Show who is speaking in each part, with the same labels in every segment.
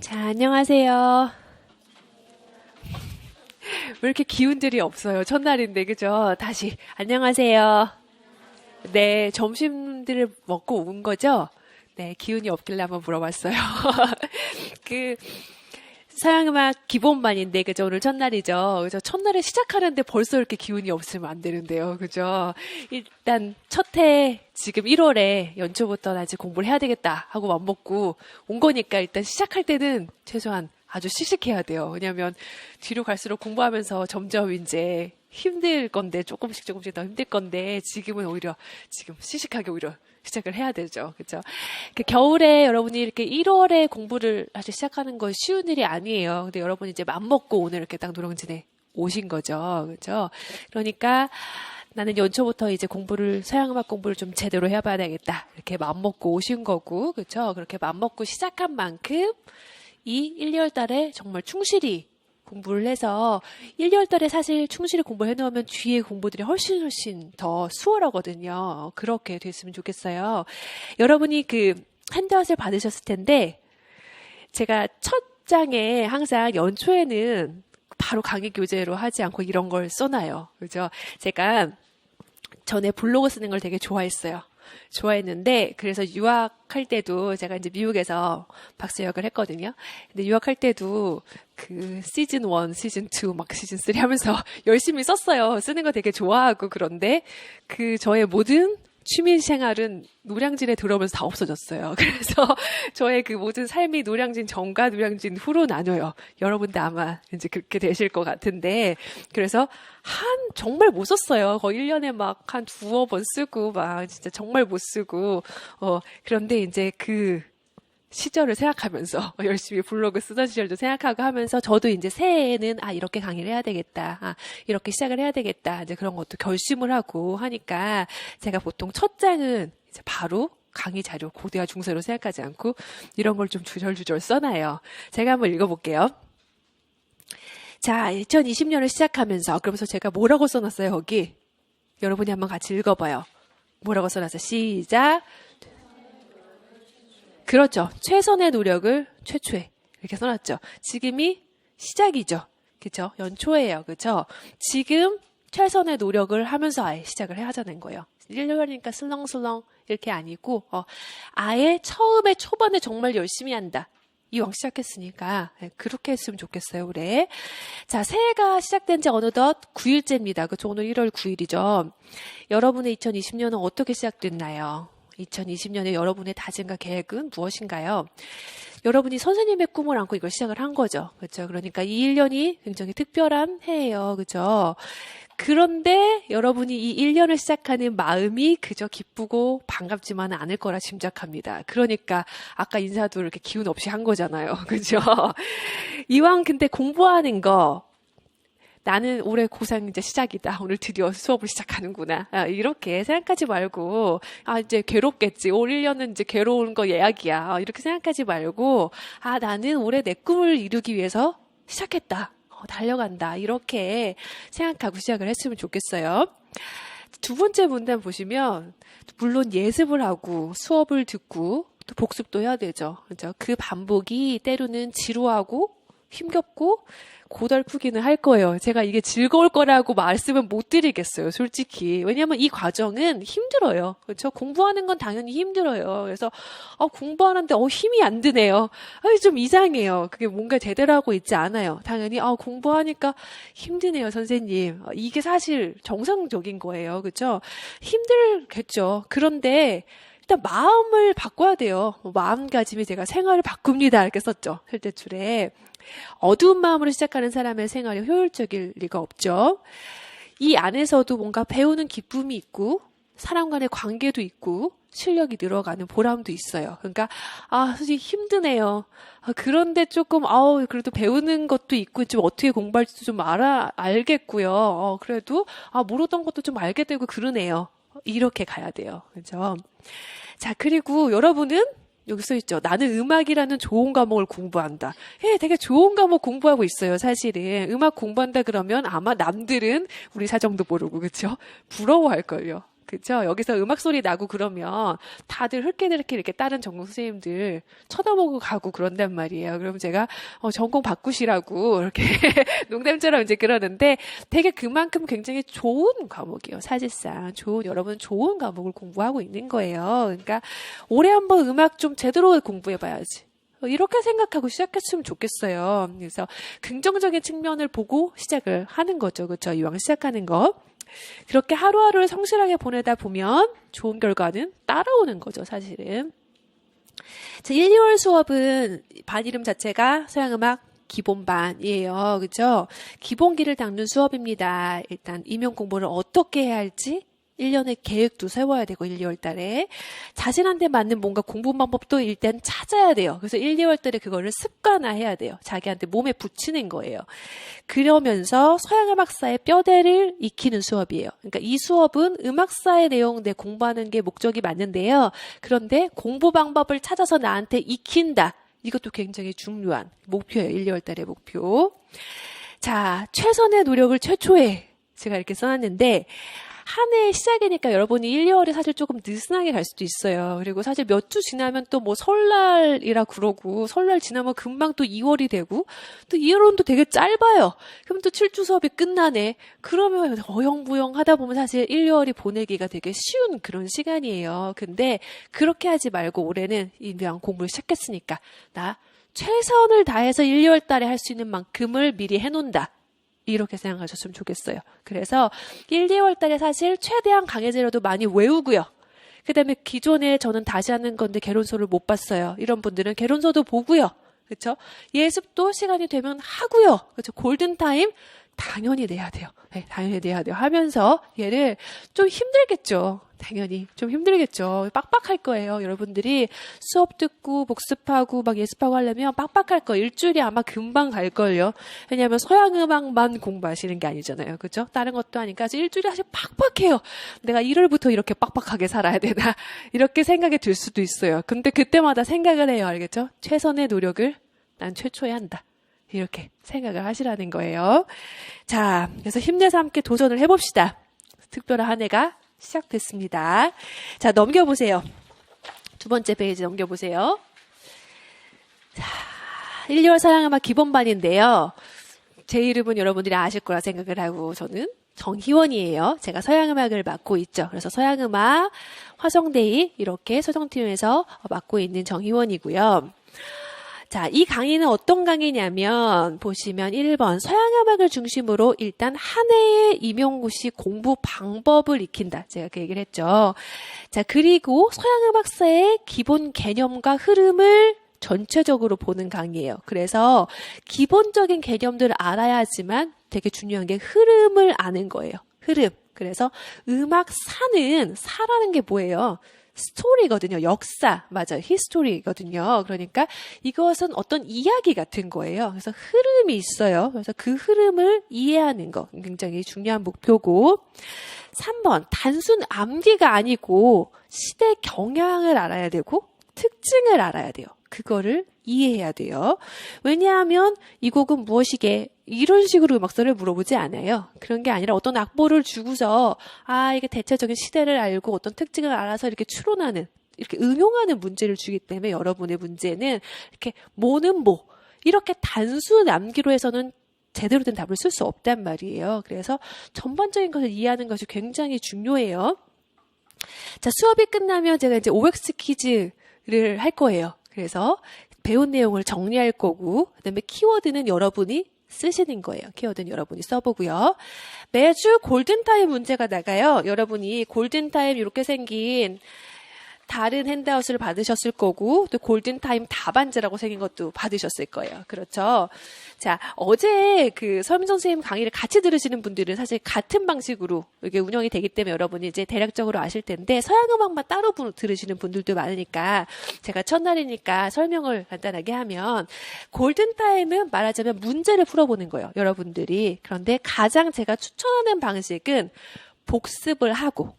Speaker 1: 자, 안녕하세요. 왜 이렇게 기운들이 없어요? 첫날인데, 그죠? 다시, 안녕하세요. 네, 점심들을 먹고 온 거죠? 네, 기운이 없길래 한번 물어봤어요. 그, 서양음악 기본반인데, 그죠? 오늘 첫날이죠? 그죠? 첫날에 시작하는데 벌써 이렇게 기운이 없으면 안 되는데요. 그죠? 일단, 첫 해, 지금 1월에 연초부터 나 이제 공부를 해야 되겠다 하고 맘먹고 온 거니까 일단 시작할 때는 최소한 아주 씩씩해야 돼요. 왜냐면 뒤로 갈수록 공부하면서 점점 이제 힘들 건데, 조금씩 더 힘들 건데, 지금은 오히려, 지금 씩씩하게 오히려 시작을 해야 되죠. 그죠? 그 겨울에 여러분이 이렇게 1월에 공부를 다시 시작하는 건 쉬운 일이 아니에요. 근데 여러분이 이제 맘먹고 오늘 이렇게 딱 노량진에 오신 거죠. 그죠? 그러니까 나는 연초부터 이제 서양음악 공부를 좀 제대로 해봐야 되겠다. 이렇게 맘먹고 오신 거고, 그죠? 그렇게 맘먹고 시작한 만큼 이 1, 2월 달에 정말 충실히 공부를 해서 1, 2월 달에 사실 충실히 공부를 해놓으면 뒤에 공부들이 훨씬 더 수월하거든요. 그렇게 됐으면 좋겠어요. 여러분이 그 핸드아웃을 받으셨을 텐데 제가 첫 장에 항상 연초에는 바로 강의 교재로 하지 않고 이런 걸 써놔요. 그죠? 제가 전에 블로그 쓰는 걸 되게 좋아했는데, 그래서 유학할 때도 제가 이제 미국에서 박사역을 했거든요. 근데 유학할 때도 그 시즌 1, 시즌 2, 막 시즌 3 하면서 열심히 썼어요. 쓰는 거 되게 좋아하고 그런데 그 저의 모든 취미 생활은 노량진에 들어오면서 다 없어졌어요. 그래서 저의 그 모든 삶이 노량진 전과 노량진 후로 나눠요. 여러분도 아마 이제 그렇게 되실 것 같은데. 그래서 정말 못 썼어요. 거의 1년에 막 한 두어 번 쓰고, 막 진짜 정말 못 쓰고, 그런데 이제 그 시절을 생각하면서 열심히 블로그 쓰던 시절도 생각하고 하면서 저도 이제 새해에는 이렇게 강의를 해야 되겠다. 이렇게 시작을 해야 되겠다. 이제 그런 것도 결심을 하고 하니까 제가 보통 첫 장은 이제 바로 강의 자료 고대와 중세로 생각하지 않고 이런 걸 좀 주절주절 써놔요. 제가 한번 읽어볼게요. 자, 2020년을 시작하면서 그러면서 제가 뭐라고 써놨어요, 거기? 여러분이 한번 같이 읽어봐요. 뭐라고 써놨어요? 시작. 그렇죠. 최선의 노력을 최초에 이렇게 써놨죠. 지금이 시작이죠. 그렇죠. 연초예요. 그렇죠. 지금 최선의 노력을 하면서 아예 시작을 해야 하자는 거예요. 1년이니까 슬렁슬렁 이렇게 아니고 아예 초반에 정말 열심히 한다. 이왕 시작했으니까 그렇게 했으면 좋겠어요. 올해. 자, 새해가 시작된 지 어느덧 9일째입니다. 그렇죠. 오늘 1월 9일이죠. 여러분의 2020년은 어떻게 시작됐나요? 2020년에 여러분의 다짐과 계획은 무엇인가요? 여러분이 선생님의 꿈을 안고 이걸 시작을 한 거죠. 그렇죠? 그러니까 이 1년이 굉장히 특별한 해예요. 그렇죠? 그런데 여러분이 이 1년을 시작하는 마음이 그저 기쁘고 반갑지만은 않을 거라 짐작합니다. 그러니까 아까 인사도 이렇게 기운 없이 한 거잖아요. 그렇죠? 이왕 근데 공부하는 거 나는 올해 고3 이제 시작이다. 오늘 드디어 수업을 시작하는구나. 이렇게 생각하지 말고, 이제 괴롭겠지. 올 1년은 이제 괴로운 거 예약이야. 이렇게 생각하지 말고, 나는 올해 내 꿈을 이루기 위해서 시작했다. 달려간다. 이렇게 생각하고 시작을 했으면 좋겠어요. 두 번째 문단 보시면, 물론 예습을 하고 수업을 듣고 또 복습도 해야 되죠. 그죠? 그 반복이 때로는 지루하고 힘겹고 고달프기는 할 거예요. 제가 이게 즐거울 거라고 말씀은 못 드리겠어요. 솔직히. 왜냐하면 이 과정은 힘들어요. 그렇죠? 공부하는 건 당연히 힘들어요. 그래서 공부하는데 힘이 안 드네요. 좀 이상해요. 그게 뭔가 제대로 하고 있지 않아요. 당연히 공부하니까 힘드네요, 선생님. 이게 사실 정상적인 거예요. 그렇죠? 힘들겠죠. 그런데 일단 마음을 바꿔야 돼요. 마음가짐이 제가 생활을 바꿉니다. 이렇게 썼죠. 설대출에. 어두운 마음으로 시작하는 사람의 생활이 효율적일 리가 없죠. 이 안에서도 뭔가 배우는 기쁨이 있고 사람 간의 관계도 있고 실력이 늘어가는 보람도 있어요. 그러니까 솔직히 힘드네요. 그런데 조금 그래도 배우는 것도 있고 좀 어떻게 공부할지도 좀 알겠고요. 그래도 모르던 것도 좀 알게 되고 그러네요. 이렇게 가야 돼요. 그죠? 자, 그리고 여러분은 여기 써있죠. 나는 음악이라는 좋은 과목을 공부한다. 되게 좋은 과목 공부하고 있어요, 사실은. 음악 공부한다 그러면 아마 남들은 우리 사정도 모르고, 그쵸? 부러워할걸요. 그죠? 여기서 음악 소리 나고 그러면 다들 흘끼들끼 이렇게 다른 전공 선생님들 쳐다보고 가고 그런단 말이에요. 그럼 제가 전공 바꾸시라고 이렇게 농담처럼 이제 그러는데 되게 그만큼 굉장히 좋은 과목이에요. 사실상 여러분 좋은 과목을 공부하고 있는 거예요. 그러니까 올해 한번 음악 좀 제대로 공부해봐야지. 이렇게 생각하고 시작했으면 좋겠어요. 그래서 긍정적인 측면을 보고 시작을 하는 거죠. 그렇죠? 이왕 시작하는 거. 그렇게 하루하루를 성실하게 보내다 보면 좋은 결과는 따라오는 거죠, 사실은. 자, 1, 2월 수업은 반 이름 자체가 서양음악 기본반이에요. 그죠? 기본기를 닦는 수업입니다. 일단 임용 공부를 어떻게 해야 할지 1년의 계획도 세워야 되고 1, 2월 달에 자신한테 맞는 뭔가 공부 방법도 일단 찾아야 돼요. 그래서 1, 2월 달에 그거를 습관화해야 돼요. 자기한테 몸에 붙이는 거예요. 그러면서 서양음악사의 뼈대를 익히는 수업이에요. 그러니까 이 수업은 음악사의 내용 공부하는 게 목적이 맞는데요. 그런데 공부 방법을 찾아서 나한테 익힌다. 이것도 굉장히 중요한 목표예요. 1, 2월 달의 목표. 자, 최선의 노력을 최초에 제가 이렇게 써놨는데 한 해의 시작이니까 여러분이 1, 2월에 사실 조금 느슨하게 갈 수도 있어요. 그리고 사실 몇 주 지나면 또 뭐 설날이라 그러고 설날 지나면 금방 또 2월이 되고 또 2월은 되게 짧아요. 그럼 또 7주 수업이 끝나네. 그러면 어영부영 하다 보면 사실 1, 2월이 보내기가 되게 쉬운 그런 시간이에요. 근데 그렇게 하지 말고 올해는 이왕 공부를 시작했으니까 나 최선을 다해서 1, 2월 달에 할 수 있는 만큼을 미리 해놓는다. 이렇게 생각하셨으면 좋겠어요. 그래서 1, 2월 달에 사실 최대한 강의재료도 많이 외우고요. 그 다음에 기존에 저는 다시 하는 건데 개론서를 못 봤어요. 이런 분들은 개론서도 보고요. 그렇죠? 예습도 시간이 되면 하고요. 그렇죠? 골든타임 당연히 내야 돼요. 네, 당연히 내야 돼요. 하면서 얘를 좀 힘들겠죠. 당연히 좀 힘들겠죠. 빡빡할 거예요. 여러분들이 수업 듣고 복습하고 막 예습하고 하려면 빡빡할 거예요. 일주일이 아마 금방 갈걸요. 왜냐하면 서양음악만 공부하시는 게 아니잖아요. 그죠? 다른 것도 하니까 일주일이 사실 빡빡해요. 내가 1월부터 이렇게 빡빡하게 살아야 되나 이렇게 생각이 들 수도 있어요. 근데 그때마다 생각을 해요. 알겠죠? 최선의 노력을 난 최초에 한다. 이렇게 생각을 하시라는 거예요. 자, 그래서 힘내서 함께 도전을 해봅시다. 특별한 한 해가 시작됐습니다. 자, 넘겨보세요. 두 번째 페이지 넘겨보세요. 자, 1, 2월 서양음악 기본반인데요. 제 이름은 여러분들이 아실 거라 생각을 하고 저는 정희원이에요. 제가 서양음악을 맡고 있죠. 그래서 서양음악, 화성대이 이렇게 소정팀에서 맡고 있는 정희원이고요. 자, 이 강의는 어떤 강의냐면 보시면 1번 서양음악을 중심으로 일단 한 해의 임용고시 공부 방법을 익힌다. 제가 그 얘기를 했죠. 자, 그리고 서양음악사의 기본 개념과 흐름을 전체적으로 보는 강의예요. 그래서 기본적인 개념들을 알아야 하지만 되게 중요한 게 흐름을 아는 거예요. 흐름. 그래서 음악사는 사라는 게 뭐예요? 스토리거든요. 역사. 맞아요. 히스토리거든요. 그러니까 이것은 어떤 이야기 같은 거예요. 그래서 흐름이 있어요. 그래서 그 흐름을 이해하는 거 굉장히 중요한 목표고 3번 단순 암기가 아니고 시대 경향을 알아야 되고 특징을 알아야 돼요. 그거를 이해해야 돼요. 왜냐하면 이 곡은 무엇이게 이런 식으로 음악서를 물어보지 않아요. 그런 게 아니라 어떤 악보를 주고서 이게 대체적인 시대를 알고 어떤 특징을 알아서 이렇게 추론하는 이렇게 응용하는 문제를 주기 때문에 여러분의 문제는 이렇게 뭐는 뭐 이렇게 단순 암기로 해서는 제대로 된 답을 쓸 수 없단 말이에요. 그래서 전반적인 것을 이해하는 것이 굉장히 중요해요. 자, 수업이 끝나면 제가 이제 OX 퀴즈를 할 거예요. 그래서 배운 내용을 정리할 거고 그다음에 키워드는 여러분이 쓰시는 거예요. 키워드는 여러분이 써보고요. 매주 골든타임 문제가 나가요. 여러분이 골든타임 이렇게 생긴 다른 핸드아웃을 받으셨을 거고 또 골든타임 답안지라고 생긴 것도 받으셨을 거예요. 그렇죠? 자, 어제 그 서민 선생님 강의를 같이 들으시는 분들은 사실 같은 방식으로 이게 운영이 되기 때문에 여러분이 이제 대략적으로 아실 텐데 서양음악만 따로 들으시는 분들도 많으니까 제가 첫날이니까 설명을 간단하게 하면 골든타임은 말하자면 문제를 풀어보는 거예요. 여러분들이. 그런데 가장 제가 추천하는 방식은 복습을 하고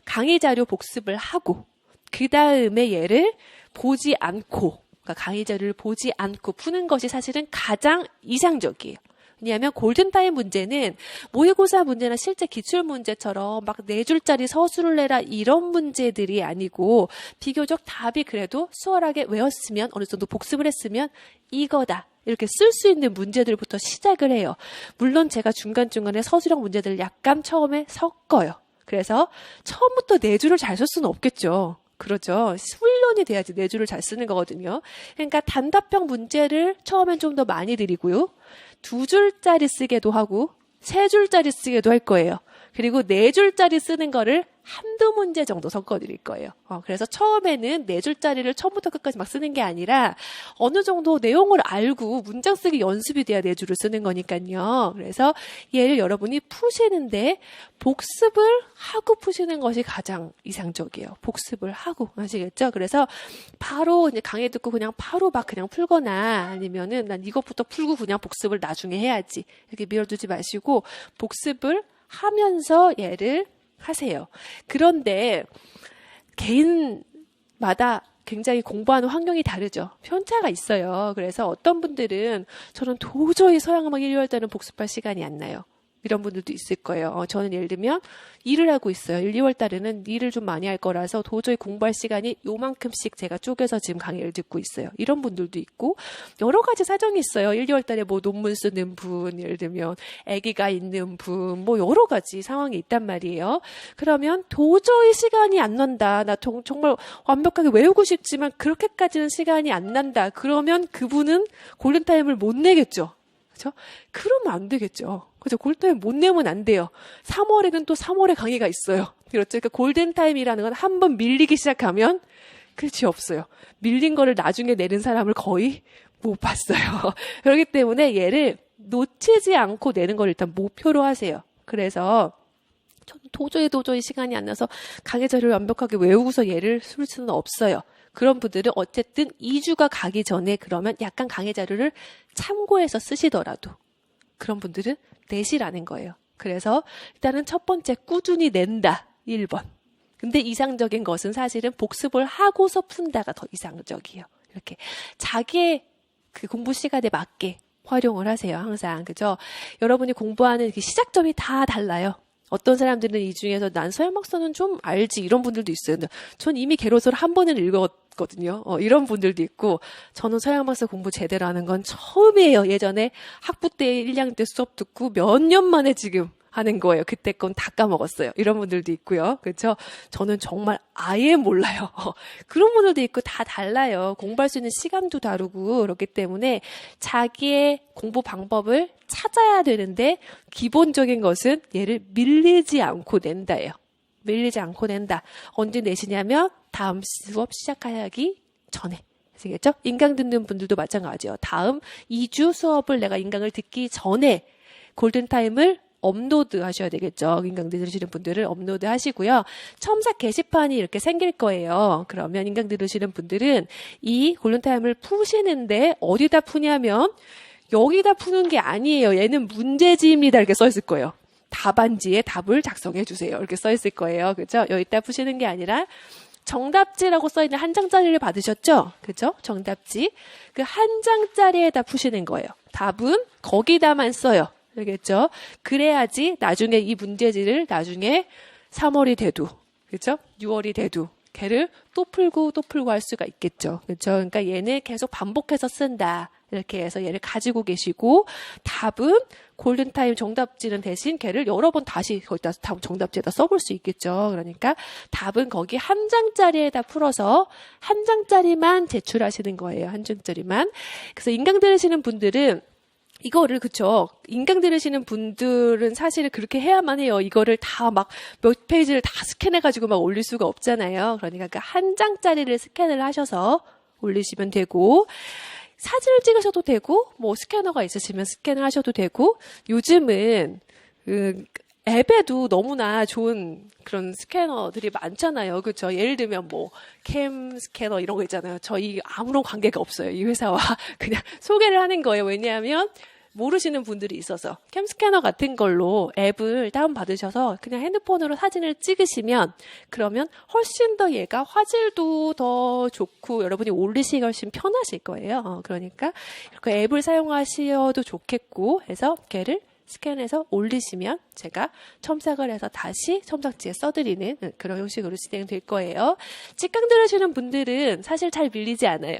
Speaker 1: 강의 자료 복습을 하고 그 다음에 얘를 보지 않고, 그러니까 강의 자료를 보지 않고 푸는 것이 사실은 가장 이상적이에요. 왜냐하면 골든타임 문제는 모의고사 문제나 실제 기출문제처럼 막 4줄짜리 서술을 내라 이런 문제들이 아니고 비교적 답이 그래도 수월하게 외웠으면 어느 정도 복습을 했으면 이거다. 이렇게 쓸 수 있는 문제들부터 시작을 해요. 물론 제가 중간중간에 서술형 문제들을 약간 처음에 섞어요. 그래서 처음부터 4줄을 잘 쓸 수는 없겠죠. 그렇죠. 훈련이 돼야지 4줄을 잘 쓰는 거거든요. 그러니까 단답형 문제를 처음엔 좀 더 많이 드리고요. 2줄짜리 쓰게도 하고 3줄짜리 쓰게도 할 거예요. 그리고 4줄짜리 쓰는 거를 한두 문제 정도 섞어드릴 거예요. 그래서 처음에는 4줄짜리를 처음부터 끝까지 막 쓰는 게 아니라 어느 정도 내용을 알고 문장 쓰기 연습이 돼야 4줄을 쓰는 거니까요. 그래서 얘를 여러분이 푸시는데 복습을 하고 푸시는 것이 가장 이상적이에요. 복습을 하고 아시겠죠? 그래서 바로 이제 강의 듣고 그냥 바로 막 그냥 풀거나 아니면은 난 이것부터 풀고 그냥 복습을 나중에 해야지 이렇게 미뤄두지 마시고 복습을 하면서 얘를 하세요. 그런데 개인마다 굉장히 공부하는 환경이 다르죠. 편차가 있어요. 그래서 어떤 분들은 저는 도저히 서양음악 1, 2월 때는 복습할 시간이 안 나요. 이런 분들도 있을 거예요. 저는 예를 들면 일을 하고 있어요. 1, 2월 달에는 일을 좀 많이 할 거라서 도저히 공부할 시간이 요만큼씩 제가 쪼개서 지금 강의를 듣고 있어요. 이런 분들도 있고 여러 가지 사정이 있어요. 1, 2월 달에 뭐 논문 쓰는 분, 예를 들면 아기가 있는 분, 뭐 여러 가지 상황이 있단 말이에요. 그러면 도저히 시간이 안 난다. 나 정말 완벽하게 외우고 싶지만 그렇게까지는 시간이 안 난다. 그러면 그분은 골든타임을 못 내겠죠. 그렇죠? 그러면 안 되겠죠. 그죠? 골든타임 못 내면 안 돼요. 3월에는 또 3월에 강의가 있어요. 그렇죠? 그러니까 골든타임이라는 건 한 번 밀리기 시작하면 끝이 없어요. 밀린 거를 나중에 내는 사람을 거의 못 봤어요. 그렇기 때문에 얘를 놓치지 않고 내는 걸 일단 목표로 하세요. 그래서 저는 도저히 시간이 안 나서 강의 자료를 완벽하게 외우고서 얘를 쓸 수는 없어요. 그런 분들은 어쨌든 2주가 가기 전에 그러면 약간 강의 자료를 참고해서 쓰시더라도 그런 분들은 내시라는 거예요. 그래서 일단은 첫 번째 꾸준히 낸다. 1번. 근데 이상적인 것은 사실은 복습을 하고서 푼다가 더 이상적이에요. 이렇게 자기의 그 공부 시간에 맞게 활용을 하세요. 항상. 그죠? 여러분이 공부하는 그 시작점이 다 달라요. 어떤 사람들은 이 중에서 난 서양막서는 좀 알지 이런 분들도 있어요. 근데 전 이미 개로서를 한 번은 읽었거든요. 이런 분들도 있고 저는 서양막서 공부 제대로 하는 건 처음이에요. 예전에 학부 때 1학년 때 수업 듣고 몇 년 만에 지금 하는 거예요. 그때 건 다 까먹었어요. 이런 분들도 있고요. 그렇죠? 저는 정말 아예 몰라요. 그런 분들도 있고 다 달라요. 공부할 수 있는 시간도 다르고 그렇기 때문에 자기의 공부 방법을 찾아야 되는데 기본적인 것은 얘를 밀리지 않고 낸다예요. 밀리지 않고 낸다. 언제 내시냐면 다음 수업 시작하기 전에. 아시겠죠? 인강 듣는 분들도 마찬가지예요. 다음 2주 수업을 내가 인강을 듣기 전에 골든타임을 업로드 하셔야 되겠죠. 인강 들으시는 분들을 업로드 하시고요. 첨삭 게시판이 이렇게 생길 거예요. 그러면 인강 들으시는 분들은 이 골든타임을 푸시는데 어디다 푸냐면 여기다 푸는 게 아니에요. 얘는 문제지입니다. 이렇게 써 있을 거예요. 답안지에 답을 작성해 주세요. 이렇게 써 있을 거예요. 그렇죠? 여기다 푸시는 게 아니라 정답지라고 써 있는 한 장짜리를 받으셨죠? 그렇죠? 정답지. 그 한 장짜리에다 푸시는 거예요. 답은 거기다만 써요. 알겠죠? 그래야지 나중에 이 문제지를 나중에 3월이 돼도, 그렇죠? 6월이 돼도 걔를 또 풀고 할 수가 있겠죠. 그렇죠? 그러니까 얘는 계속 반복해서 쓴다. 이렇게 해서 얘를 가지고 계시고 답은 골든타임 정답지는 대신 걔를 여러 번 다시 거기다 정답지에다 써볼 수 있겠죠. 그러니까 답은 거기 한 장짜리에다 풀어서 한 장짜리만 제출하시는 거예요. 한 장짜리만. 그래서 인강 들으시는 분들은 이거를 그쵸. 인강 들으시는 분들은 사실 그렇게 해야만 해요. 이거를 다 막 몇 페이지를 다 스캔해가지고 막 올릴 수가 없잖아요. 그러니까 그 한 장짜리를 스캔을 하셔서 올리시면 되고 사진을 찍으셔도 되고 뭐 스캐너가 있으시면 스캔을 하셔도 되고 요즘은 그 앱에도 너무나 좋은 그런 스캐너들이 많잖아요. 그렇죠? 예를 들면 뭐 캠 스캐너 이런 거 있잖아요. 저희 아무런 관계가 없어요. 이 회사와 그냥 소개를 하는 거예요. 왜냐하면 모르시는 분들이 있어서 캠스캐너 같은 걸로 앱을 다운받으셔서 그냥 핸드폰으로 사진을 찍으시면 그러면 훨씬 더 얘가 화질도 더 좋고 여러분이 올리시기가 훨씬 편하실 거예요. 그러니까 이렇게 앱을 사용하셔도 좋겠고 해서 걔를 스캔해서 올리시면 제가 첨삭을 해서 다시 첨삭지에 써드리는 그런 형식으로 진행될 거예요. 직강 들으시는 분들은 사실 잘 밀리지 않아요.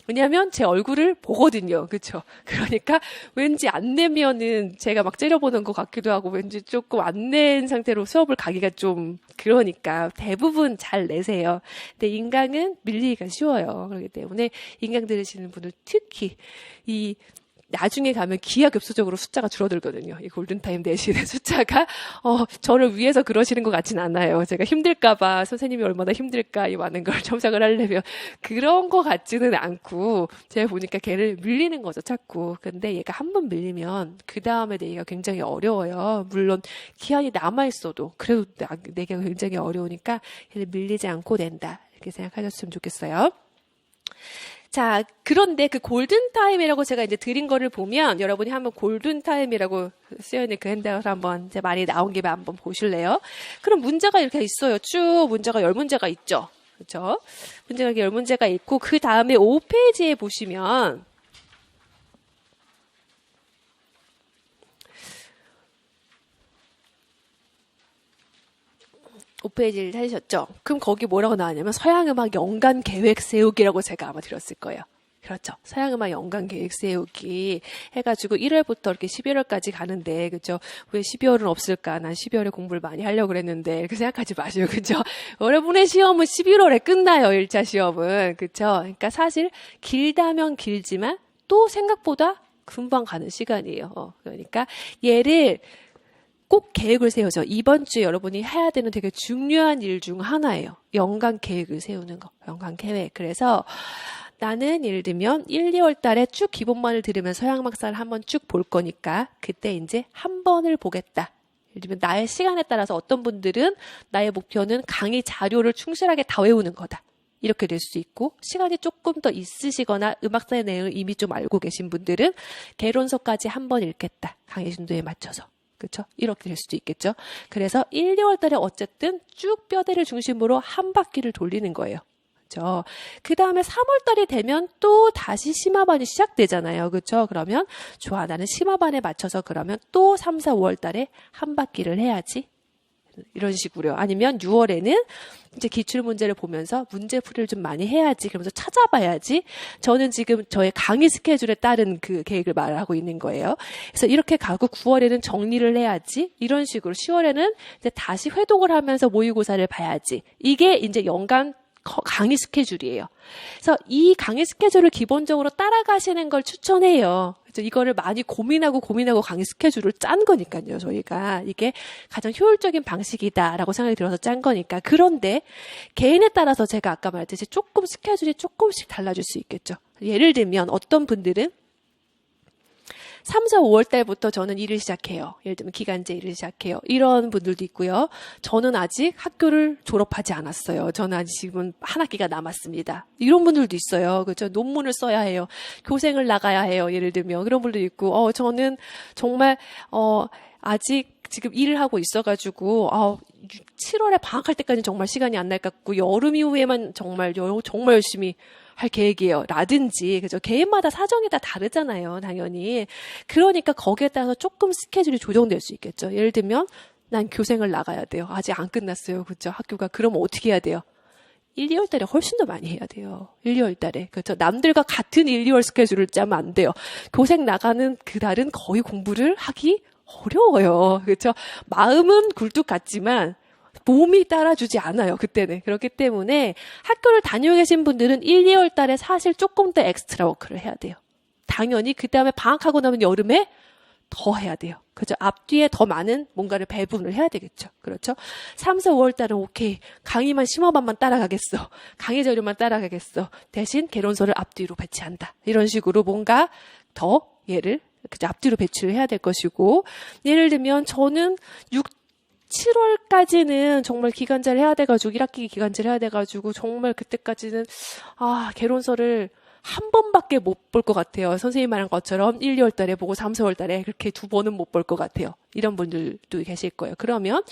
Speaker 1: 왜냐하면 제 얼굴을 보거든요. 그렇죠? 그러니까 왠지 안 내면은 제가 막 째려보는 것 같기도 하고 왠지 조금 안 낸 상태로 수업을 가기가 좀 그러니까 대부분 잘 내세요. 근데 인강은 밀리기가 쉬워요. 그렇기 때문에 인강 들으시는 분들 특히 이 나중에 가면 기하급수적으로 숫자가 줄어들거든요. 이 골든타임 내시는 숫자가 저를 위해서 그러시는 것 같진 않아요. 제가 힘들까봐 선생님이 얼마나 힘들까 이 많은 걸 첨삭을 하려면 그런 것 같지는 않고 제가 보니까 걔를 밀리는 거죠 자꾸. 근데 얘가 한 번 밀리면 그 다음에 내기가 굉장히 어려워요. 물론 기한이 남아있어도 그래도 내기가 굉장히 어려우니까 걔를 밀리지 않고 낸다 이렇게 생각하셨으면 좋겠어요. 자, 그런데 그 골든타임이라고 제가 이제 드린 거를 보면 여러분이 한번 골든타임이라고 쓰여있는 그 핸드아웃 한번 제 말이 나온 김에 한번 보실래요? 그럼 문제가 이렇게 있어요. 쭉 문제가 10문제가 있죠. 그렇죠? 문제가 10문제가 있고 그 다음에 5페이지에 보시면 5페이지를 찾으셨죠? 그럼 거기 뭐라고 나왔냐면 서양음악 연간 계획 세우기라고 제가 아마 드렸을 거예요. 그렇죠. 서양음악 연간 계획 세우기 해가지고 1월부터 이렇게 11월까지 가는데, 그죠? 왜 12월은 없을까? 난 12월에 공부를 많이 하려고 그랬는데, 이렇게 생각하지 마시고, 그죠? 여러분의 시험은 11월에 끝나요, 1차 시험은. 그죠? 그러니까 사실 길다면 길지만 또 생각보다 금방 가는 시간이에요. 그러니까 얘를 꼭 계획을 세우죠. 이번 주에 여러분이 해야 되는 되게 중요한 일 중 하나예요. 연간 계획을 세우는 거. 연간 계획. 그래서 나는 예를 들면 1, 2월 달에 쭉 기본반을 들으면 서양음악사를 한번 쭉 볼 거니까 그때 이제 한 번을 보겠다. 예를 들면 나의 시간에 따라서 어떤 분들은 나의 목표는 강의 자료를 충실하게 다 외우는 거다. 이렇게 될 수 있고 시간이 조금 더 있으시거나 음악사의 내용을 이미 좀 알고 계신 분들은 개론서까지 한 번 읽겠다. 강의 진도에 맞춰서. 그렇죠? 이렇게 될 수도 있겠죠. 그래서 1, 2월 달에 어쨌든 쭉 뼈대를 중심으로 한 바퀴를 돌리는 거예요. 그렇죠? 그 다음에 3월 달이 되면 또 다시 심화반이 시작되잖아요. 그렇죠? 그러면 좋아, 나는 심화반에 맞춰서 그러면 또 3, 4, 5월 달에 한 바퀴를 해야지. 이런 식으로요. 아니면 6월에는 이제 기출문제를 보면서 문제풀이를 좀 많이 해야지. 그러면서 찾아봐야지. 저는 지금 저의 강의 스케줄에 따른 그 계획을 말하고 있는 거예요. 그래서 이렇게 가고 9월에는 정리를 해야지. 이런 식으로 10월에는 이제 다시 회독을 하면서 모의고사를 봐야지. 이게 이제 연간 강의 스케줄이에요. 그래서 이 강의 스케줄을 기본적으로 따라가시는 걸 추천해요. 그래서 이거를 많이 고민하고 강의 스케줄을 짠 거니까요. 저희가 이게 가장 효율적인 방식이다라고 생각이 들어서 짠 거니까. 그런데 개인에 따라서 제가 아까 말했듯이 조금 스케줄이 조금씩 달라질 수 있겠죠. 예를 들면 어떤 분들은 3, 4, 5월 달부터 저는 일을 시작해요. 예를 들면 기간제 일을 시작해요. 이런 분들도 있고요. 저는 아직 학교를 졸업하지 않았어요. 저는 아직 지금 한 학기가 남았습니다. 이런 분들도 있어요. 그렇죠? 논문을 써야 해요. 교생을 나가야 해요. 예를 들면 그런 분들도 있고, 저는 정말 아직 지금 일을 하고 있어가지고 7월에 방학할 때까지 정말 시간이 안 날 것 같고 여름 이후에만 정말 열심히 할 계획이에요. 라든지, 그죠? 개인마다 사정이 다 다르잖아요, 당연히. 그러니까 거기에 따라서 조금 스케줄이 조정될 수 있겠죠. 예를 들면, 난 교생을 나가야 돼요. 아직 안 끝났어요. 그죠? 학교가. 그러면 어떻게 해야 돼요? 1, 2월 달에 훨씬 더 많이 해야 돼요. 1, 2월 달에. 그렇죠? 남들과 같은 1, 2월 스케줄을 짜면 안 돼요. 교생 나가는 그달은 거의 공부를 하기 어려워요. 그렇죠? 마음은 굴뚝 같지만, 몸이 따라주지 않아요. 그때는. 그렇기 때문에 학교를 다니고 계신 분들은 1, 2월 달에 사실 조금 더 엑스트라 워크를 해야 돼요. 당연히 그 다음에 방학하고 나면 여름에 더 해야 돼요. 그렇죠? 앞뒤에 더 많은 뭔가를 배분을 해야 되겠죠. 그렇죠? 3, 4, 5월 달은 오케이. 강의만 심화반만 따라가겠어. 강의 자료만 따라가겠어. 대신 개론서를 앞뒤로 배치한다. 이런 식으로 뭔가 더 얘를 그죠? 앞뒤로 배치를 해야 될 것이고, 예를 들면 저는 7월까지는 정말 기간제를 해야 돼가지고 1학기 기간제를 해야 돼가지고 정말 그때까지는 개론서를 한 번밖에 못 볼 것 같아요. 선생님 말한 것처럼 1, 2월 달에 보고 3, 4월 달에 그렇게 두 번은 못 볼 것 같아요. 이런 분들도 계실 거예요. 그러면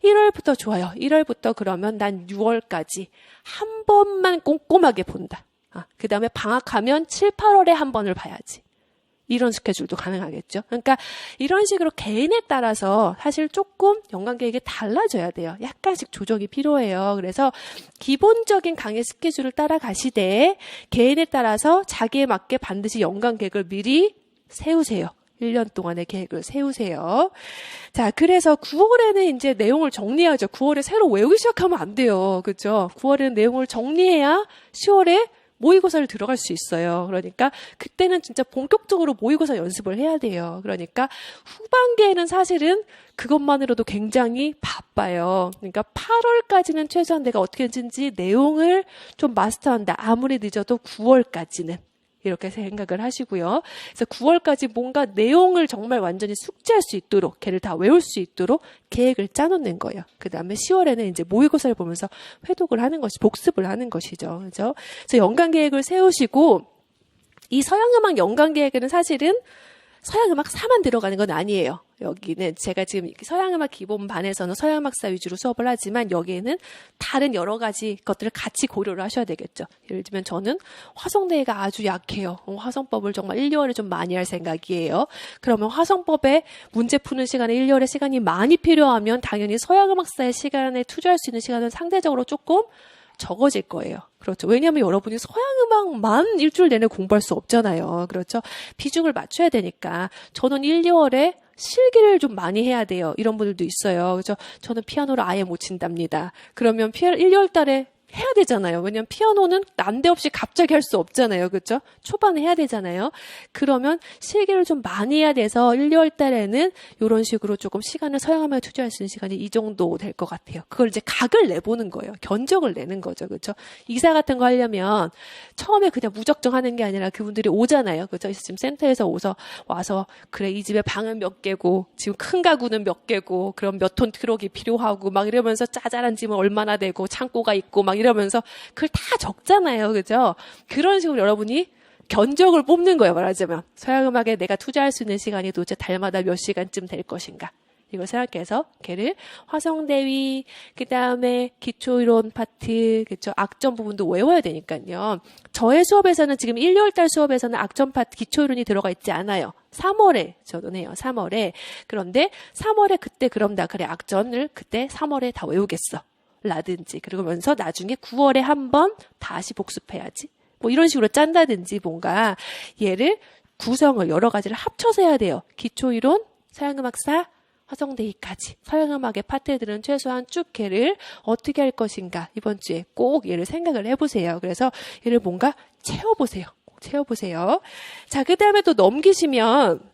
Speaker 1: 1월부터 좋아요. 1월부터 그러면 난 6월까지 한 번만 꼼꼼하게 본다. 그 다음에 방학하면 7, 8월에 한 번을 봐야지. 이런 스케줄도 가능하겠죠. 그러니까 이런 식으로 개인에 따라서 사실 조금 연간 계획이 달라져야 돼요. 약간씩 조정이 필요해요. 그래서 기본적인 강의 스케줄을 따라가시되 개인에 따라서 자기에 맞게 반드시 연간 계획을 미리 세우세요. 1년 동안의 계획을 세우세요. 자, 그래서 9월에는 이제 내용을 정리하죠. 9월에 새로 외우기 시작하면 안 돼요. 그렇죠? 9월에는 내용을 정리해야 10월에 모의고사를 들어갈 수 있어요. 그러니까 그때는 진짜 본격적으로 모의고사 연습을 해야 돼요. 그러니까 후반기에는 사실은 그것만으로도 굉장히 바빠요. 그러니까 8월까지는 최소한 내가 어떻게 했는지 내용을 좀 마스터한다. 아무리 늦어도 9월까지는. 이렇게 생각을 하시고요. 그래서 9월까지 뭔가 내용을 정말 완전히 숙지할 수 있도록, 걔를 다 외울 수 있도록 계획을 짜놓는 거예요. 그 다음에 10월에는 이제 모의고사를 보면서 회독을 하는 것이, 복습을 하는 것이죠. 그죠? 그래서 연간 계획을 세우시고, 이 서양음악 연간 계획에는 사실은 서양음악 4만 들어가는 건 아니에요. 여기는 제가 지금 서양음악 기본반에서는 서양음악사 위주로 수업을 하지만 여기에는 다른 여러 가지 것들을 같이 고려를 하셔야 되겠죠. 예를 들면 저는 화성대가 아주 약해요. 화성법을 정말 1, 2월에 좀 많이 할 생각이에요. 그러면 화성법에 문제 푸는 시간에 1, 2월에 시간이 많이 필요하면 당연히 서양음악사의 시간에 투자할 수 있는 시간은 상대적으로 조금 적어질 거예요. 그렇죠. 왜냐하면 여러분이 서양음악만 일주일 내내 공부할 수 없잖아요. 그렇죠. 비중을 맞춰야 되니까. 저는 1, 2월에 실기를 좀 많이 해야 돼요. 이런 분들도 있어요. 그렇죠. 저는 피아노를 아예 못 친답니다. 그러면 1, 2월 달에 해야 되잖아요. 왜냐면 피아노는 난데없이 갑자기 할 수 없잖아요. 그렇죠? 초반에 해야 되잖아요. 그러면 실기를 좀 많이 해야 돼서 1, 2월 달에는 이런 식으로 조금 시간을 서양음악에 투자할 수 있는 시간이 이 정도 될 것 같아요. 그걸 이제 각을 내보는 거예요. 견적을 내는 거죠. 그렇죠? 이사 같은 거 하려면 처음에 그냥 무작정 하는 게 아니라 그분들이 오잖아요. 그렇죠? 지금 센터에서 와서 그래 이 집에 방은 몇 개고 지금 큰 가구는 몇 개고 그럼 몇 톤 트럭이 필요하고 막 이러면서 짜잘한 집은 얼마나 되고 창고가 있고 막 이러면서 그걸 다 적잖아요. 그죠? 그런 식으로 여러분이 견적을 뽑는 거예요. 말하자면. 서양음악에 내가 투자할 수 있는 시간이 도대체 달마다 몇 시간쯤 될 것인가. 이걸 생각해서 걔를 화성대위, 그 다음에 기초이론 파트, 그쵸? 악점 부분도 외워야 되니까요. 저의 수업에서는 지금 1, 2월 달 수업에서는 악점 파트, 기초이론이 들어가 있지 않아요. 3월에 저도 해요. 3월에. 그런데 3월에 그때 그럼 나 그래 악전을 그때 3월에 다 외우겠어. 라든지 그러면서 나중에 9월에 한번 다시 복습해야지. 뭐 이런 식으로 짠다든지 뭔가 얘를 구성을 여러 가지를 합쳐서 해야 돼요. 기초이론, 서양음악사, 화성대위까지. 서양음악의 파트들은 최소한 쭉 걔를 어떻게 할 것인가. 이번 주에 꼭 얘를 생각을 해보세요. 그래서 얘를 뭔가 채워보세요. 꼭 채워보세요. 자, 그 다음에 또 넘기시면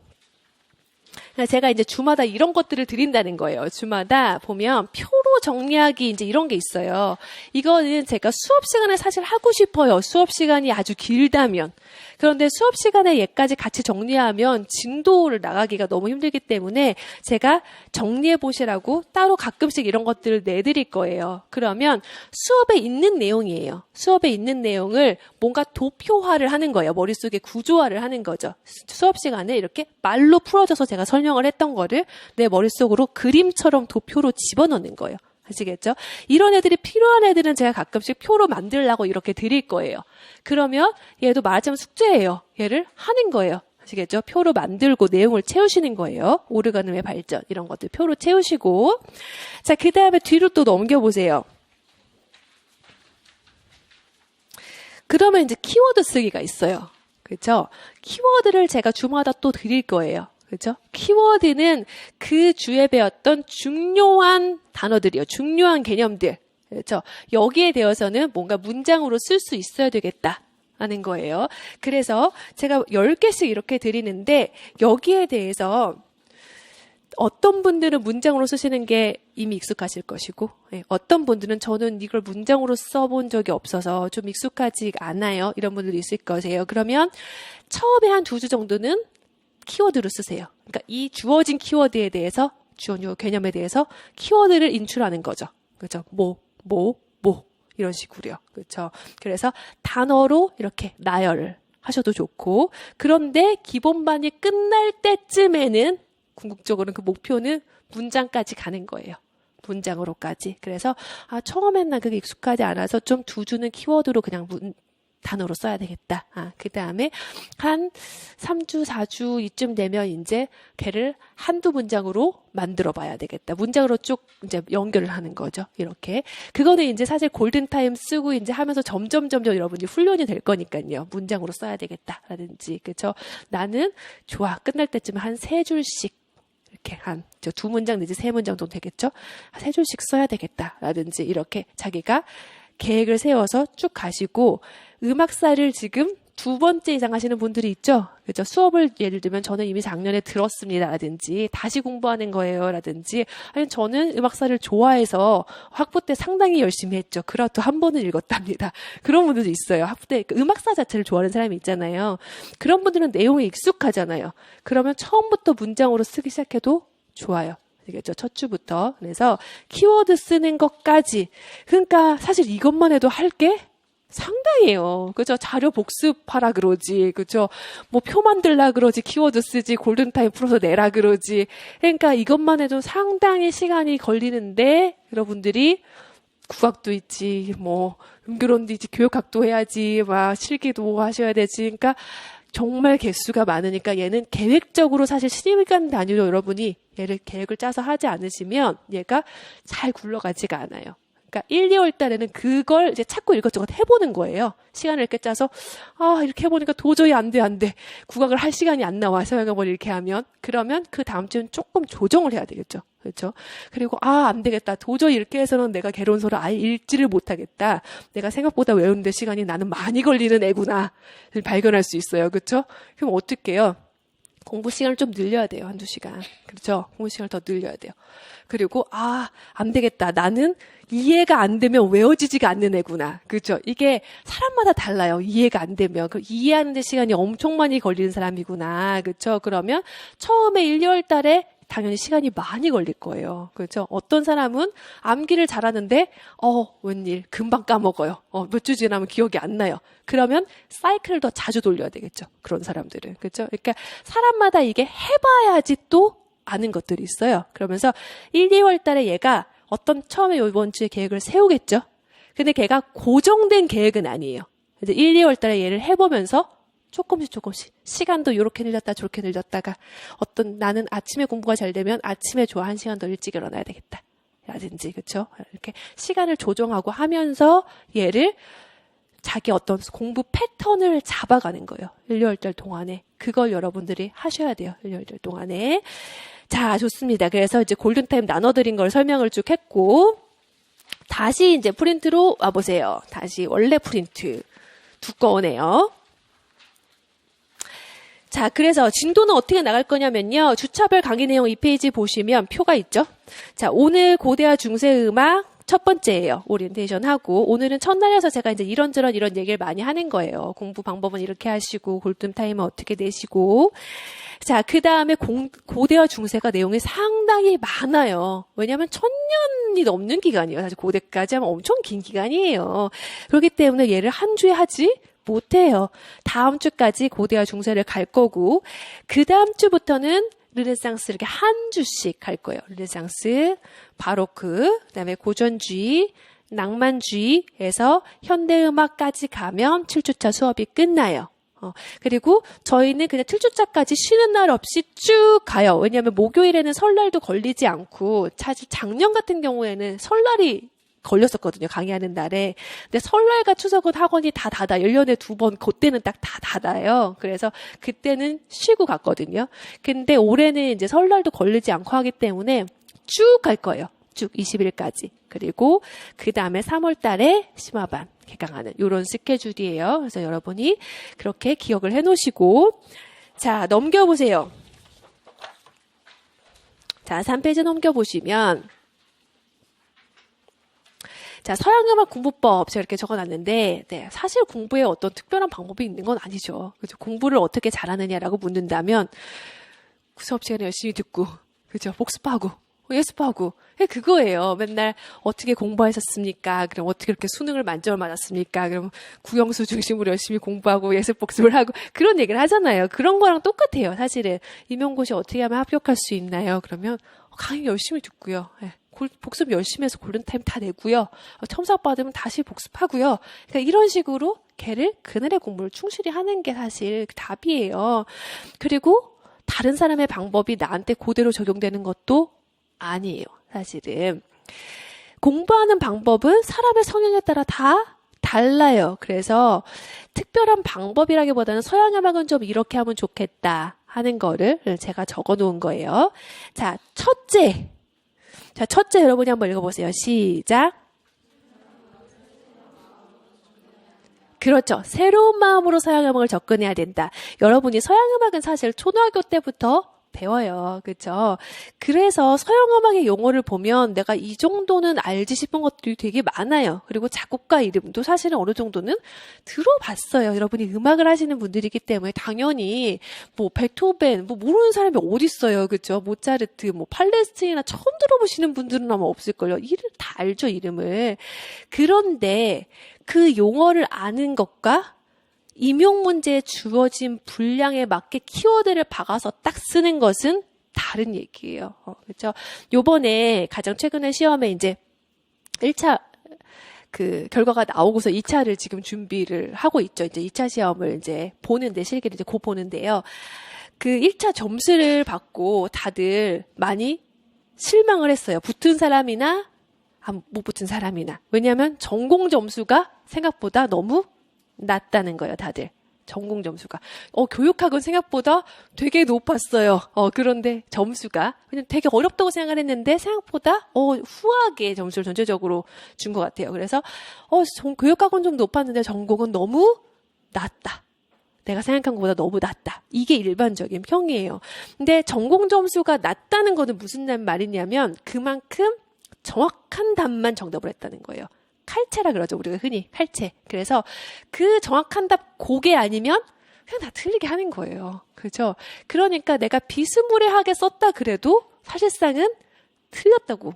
Speaker 1: 제가 이제 주마다 이런 것들을 드린다는 거예요. 주마다 보면 표로 정리하기 이제 이런 게 있어요. 이거는 제가 수업 시간에 사실 하고 싶어요. 수업 시간이 아주 길다면. 그런데 수업 시간에 얘까지 같이 정리하면 진도를 나가기가 너무 힘들기 때문에 제가 정리해 보시라고 따로 가끔씩 이런 것들을 내드릴 거예요. 그러면 수업에 있는 내용이에요. 수업에 있는 내용을 뭔가 도표화를 하는 거예요. 머릿속에 구조화를 하는 거죠. 수업 시간에 이렇게 말로 풀어줘서 제가 설명을 했던 거를 내 머릿속으로 그림처럼 도표로 집어넣는 거예요. 아시겠죠? 이런 애들이 필요한 애들은 제가 가끔씩 표로 만들라고 이렇게 드릴 거예요. 그러면 얘도 말하자면 숙제예요. 얘를 하는 거예요. 아시겠죠? 표로 만들고 내용을 채우시는 거예요. 오르가즘의 발전 이런 것들 표로 채우시고 자, 그 다음에 뒤로 또 넘겨보세요. 그러면 이제 키워드 쓰기가 있어요. 그렇죠? 키워드를 제가 주마다 또 드릴 거예요. 그렇죠? 키워드는 그 주에 배웠던 중요한 단어들이요. 중요한 개념들. 그렇죠? 여기에 대해서는 뭔가 문장으로 쓸 수 있어야 되겠다 하는 거예요. 그래서 제가 10개씩 이렇게 드리는데 여기에 대해서 어떤 분들은 문장으로 쓰시는 게 이미 익숙하실 것이고 어떤 분들은 저는 이걸 문장으로 써본 적이 없어서 좀 익숙하지 않아요. 이런 분들도 있을 거세요. 그러면 처음에 한 2주 정도는 키워드로 쓰세요. 그러니까 이 주어진 키워드에 대해서 주어용 개념에 대해서 키워드를 인출하는 거죠. 그렇죠? 뭐 이런 식으로요. 그렇죠? 그래서 단어로 이렇게 나열을 하셔도 좋고, 그런데 기본반이 끝날 때쯤에는 궁극적으로는 그 목표는 문장까지 가는 거예요. 문장으로까지. 그래서 처음엔 난 그게 익숙하지 않아서 좀 두 주는 키워드로 그냥 단어로 써야 되겠다. 그 다음에 한 3주, 4주 이쯤 되면 이제 걔를 한두 문장으로 만들어 봐야 되겠다. 문장으로 쭉 이제 연결을 하는 거죠. 이렇게. 그거는 이제 사실 골든타임 쓰고 이제 하면서 점점 여러분이 훈련이 될 거니까요. 문장으로 써야 되겠다라든지. 그쵸? 나는 좋아. 끝날 때쯤 한 3줄씩 이렇게 한 두 문장 내지 3문장 정도 되겠죠? 3줄씩 써야 되겠다라든지 이렇게 자기가 계획을 세워서 쭉 가시고, 음악사를 지금 2번째 이상 하시는 분들이 있죠? 그죠? 수업을 예를 들면 저는 이미 작년에 들었습니다라든지 다시 공부하는 거예요 라든지, 아니면 저는 음악사를 좋아해서 학부 때 상당히 열심히 했죠. 그라도 한 번은 읽었답니다. 그런 분들도 있어요. 학부 때 음악사 자체를 좋아하는 사람이 있잖아요. 그런 분들은 내용이 익숙하잖아요. 그러면 처음부터 문장으로 쓰기 시작해도 좋아요. 되겠죠. 첫 주부터. 그래서 키워드 쓰는 것까지. 그러니까 사실 이것만 해도 할 게 상당해요. 그죠? 자료 복습하라 그러지. 그죠? 뭐 표 만들라 그러지. 키워드 쓰지. 골든타임 풀어서 내라 그러지. 그러니까 이것만 해도 상당히 시간이 걸리는데, 여러분들이 국악도 있지, 뭐 음교론도 있지, 교육학도 해야지, 막 실기도 하셔야 되지. 그러니까 정말 개수가 많으니까 얘는 계획적으로 사실 시간 단위로 여러분이 얘를 계획을 짜서 하지 않으시면 얘가 잘 굴러가지가 않아요. 그러니까 1, 2월 달에는 그걸 이제 찾고 이것저것 해보는 거예요. 시간을 이렇게 짜서, 이렇게 해보니까 도저히 안 돼. 국악을 할 시간이 안 나와. 서양어를 이렇게 하면. 그러면 그 다음 주는 조금 조정을 해야 되겠죠. 그렇죠? 그리고, 안 되겠다. 도저히 이렇게 해서는 내가 개론서를 아예 읽지를 못하겠다. 내가 생각보다 외우는데 시간이 나는 많이 걸리는 애구나. 발견할 수 있어요. 그렇죠? 그럼 어떡해요? 공부 시간을 좀 늘려야 돼요. 한두 시간. 그렇죠? 공부 시간을 더 늘려야 돼요. 그리고, 안 되겠다. 나는 이해가 안 되면 외워지지가 않는 애구나. 그렇죠? 이게 사람마다 달라요. 이해가 안 되면. 그 이해하는 데 시간이 엄청 많이 걸리는 사람이구나. 그렇죠? 그러면 처음에 1, 2월 달에 당연히 시간이 많이 걸릴 거예요. 그렇죠? 어떤 사람은 암기를 잘하는데, 웬일, 금방 까먹어요. 몇 주 지나면 기억이 안 나요. 그러면 사이클을 더 자주 돌려야 되겠죠. 그런 사람들은. 그렇죠? 그러니까 사람마다 이게 해봐야지 또 아는 것들이 있어요. 그러면서 1, 2월 달에 얘가 처음에 이번 주에 계획을 세우겠죠. 근데 걔가 고정된 계획은 아니에요. 이제 1, 2월 달에 얘를 해보면서 조금씩 시간도 이렇게 늘렸다 저렇게 늘렸다가 나는 아침에 공부가 잘 되면 아침에 좋아 1시간 더 일찍 일어나야 되겠다 라든지. 그렇죠? 이렇게 시간을 조정하고 하면서 얘를 자기 어떤 공부 패턴을 잡아가는 거예요. 1, 2월 달 동안에. 그걸 여러분들이 하셔야 돼요. 1, 2월 달 동안에. 자, 좋습니다. 그래서 이제 골든타임 나눠드린 걸 설명을 쭉 했고, 다시 이제 프린트로 와보세요. 다시 원래 프린트. 두꺼우네요. 자, 그래서 진도는 어떻게 나갈 거냐면요. 주차별 강의 내용 2페이지 보시면 표가 있죠. 자, 오늘 고대와 중세음악 첫 번째예요. 오리엔테이션 하고, 오늘은 첫날이어서 제가 이제 이런저런 이런 얘기를 많이 하는 거예요. 공부 방법은 이렇게 하시고, 골든타임은 어떻게 내시고. 자, 그 다음에 고대와 중세가 내용이 상당히 많아요. 왜냐하면 1000년이 넘는 기간이에요. 사실 고대까지 하면 엄청 긴 기간이에요. 그렇기 때문에 얘를 한 주에 하지 못해요. 다음 주까지 고대와 중세를 갈 거고, 그 다음 주부터는 르네상스 이렇게 한 주씩 갈 거예요. 르네상스, 바로크, 그다음에 고전주의, 낭만주의에서 현대음악까지 가면 7주차 수업이 끝나요. 그리고 저희는 그냥 7주차까지 쉬는 날 없이 쭉 가요. 왜냐하면 목요일에는 설날도 걸리지 않고, 사실 작년 같은 경우에는 설날이 걸렸었거든요. 강의하는 날에. 근데 설날과 추석은 학원이 다 닫아. 1년에 2번, 그때는 딱 다 닫아요. 그래서 그때는 쉬고 갔거든요. 근데 올해는 이제 설날도 걸리지 않고 하기 때문에 쭉 갈 거예요. 쭉 20일까지. 그리고 그 다음에 3월 달에 심화반 개강하는 이런 스케줄이에요. 그래서 여러분이 그렇게 기억을 해 놓으시고, 자, 넘겨보세요. 자, 3페이지 넘겨보시면, 자, 서양음악 공부법 제가 이렇게 적어놨는데, 네, 사실 공부에 어떤 특별한 방법이 있는 건 아니죠. 그죠? 공부를 어떻게 잘하느냐라고 묻는다면, 수업 시간에 열심히 듣고, 그죠? 복습하고, 예습하고. 그거예요. 맨날 어떻게 공부하셨습니까? 그럼 어떻게 이렇게 수능을 만점을 맞았습니까? 그럼 국영수 중심으로 열심히 공부하고 예습 복습을 하고 그런 얘기를 하잖아요. 그런 거랑 똑같아요. 사실은 임용고시 어떻게 하면 합격할 수 있나요? 그러면 강의 열심히 듣고요. 복습 열심히 해서 골든타임 다 내고요. 첨사 받으면 다시 복습하고요. 그러니까 이런 식으로 걔를 그날의 공부를 충실히 하는 게 사실 답이에요. 그리고 다른 사람의 방법이 나한테 그대로 적용되는 것도 아니에요. 사실은. 공부하는 방법은 사람의 성향에 따라 다 달라요. 그래서 특별한 방법이라기보다는 서양음악은 좀 이렇게 하면 좋겠다 하는 거를 제가 적어 놓은 거예요. 자, 첫째 여러분이 한번 읽어보세요. 시작. 그렇죠. 새로운 마음으로 서양음악을 접근해야 된다. 여러분이 서양음악은 사실 초등학교 때부터 배워요. 그렇죠? 그래서 서양음악의 용어를 보면 내가 이 정도는 알지 싶은 것들이 되게 많아요. 그리고 작곡가 이름도 사실은 어느 정도는 들어봤어요. 여러분이 음악을 하시는 분들이기 때문에 당연히 뭐 베토벤 뭐 모르는 사람이 어디 있어요. 그렇죠? 모차르트 뭐 팔레스티나 처음 들어보시는 분들은 아마 없을걸요. 이름 다 알죠, 이름을. 그런데 그 용어를 아는 것과 임용 문제에 주어진 분량에 맞게 키워드를 박아서 딱 쓰는 것은 다른 얘기예요. 그렇죠? 요번에 가장 최근에 시험에 이제 1차 그 결과가 나오고서 2차를 지금 준비를 하고 있죠. 이제 2차 시험을 이제 보는데 실기를 이제 곧 보는데요. 그 1차 점수를 받고 다들 많이 실망을 했어요. 붙은 사람이나 못 붙은 사람이나. 왜냐하면 전공 점수가 생각보다 너무 낮다는 거예요, 다들. 전공 점수가. 교육학은 생각보다 되게 높았어요. 그런데 점수가. 그냥 되게 어렵다고 생각을 했는데 생각보다, 후하게 점수를 전체적으로 준 것 같아요. 그래서, 교육학은 좀 높았는데 전공은 너무 낮다. 내가 생각한 것보다 너무 낮다. 이게 일반적인 평이에요. 근데 전공 점수가 낮다는 거는 무슨 말이냐면 그만큼 정확한 답만 정답을 했다는 거예요. 칼체라 그러죠. 우리가 흔히 칼체. 그래서 그 정확한 답 고게 아니면 그냥 다 틀리게 하는 거예요. 그렇죠? 그러니까 내가 비스무리하게 썼다 그래도 사실상은 틀렸다고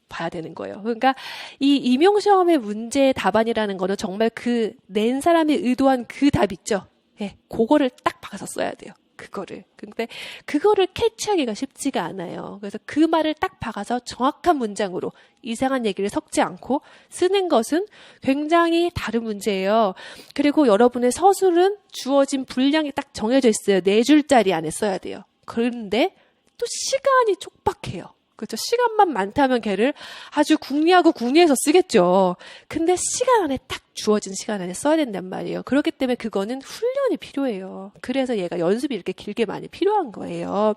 Speaker 1: 봐야 되는 거예요. 그러니까 이 임용시험의 문제의 답안이라는 거는 정말 그 낸 사람이 의도한 그 답 있죠. 예, 그거를 딱 박아서 써야 돼요. 그거를. 근데 그거를 캐치하기가 쉽지가 않아요. 그래서 그 말을 딱 박아서 정확한 문장으로 이상한 얘기를 섞지 않고 쓰는 것은 굉장히 다른 문제예요. 그리고 여러분의 서술은 주어진 분량이 딱 정해져 있어요. 4줄짜리 안에 써야 돼요. 그런데 또 시간이 촉박해요. 그렇죠. 시간만 많다면 걔를 아주 궁리하고 궁리해서 쓰겠죠. 근데 시간 안에 딱 주어진 시간 안에 써야 된단 말이에요. 그렇기 때문에 그거는 훈련이 필요해요. 그래서 얘가 연습이 이렇게 길게 많이 필요한 거예요.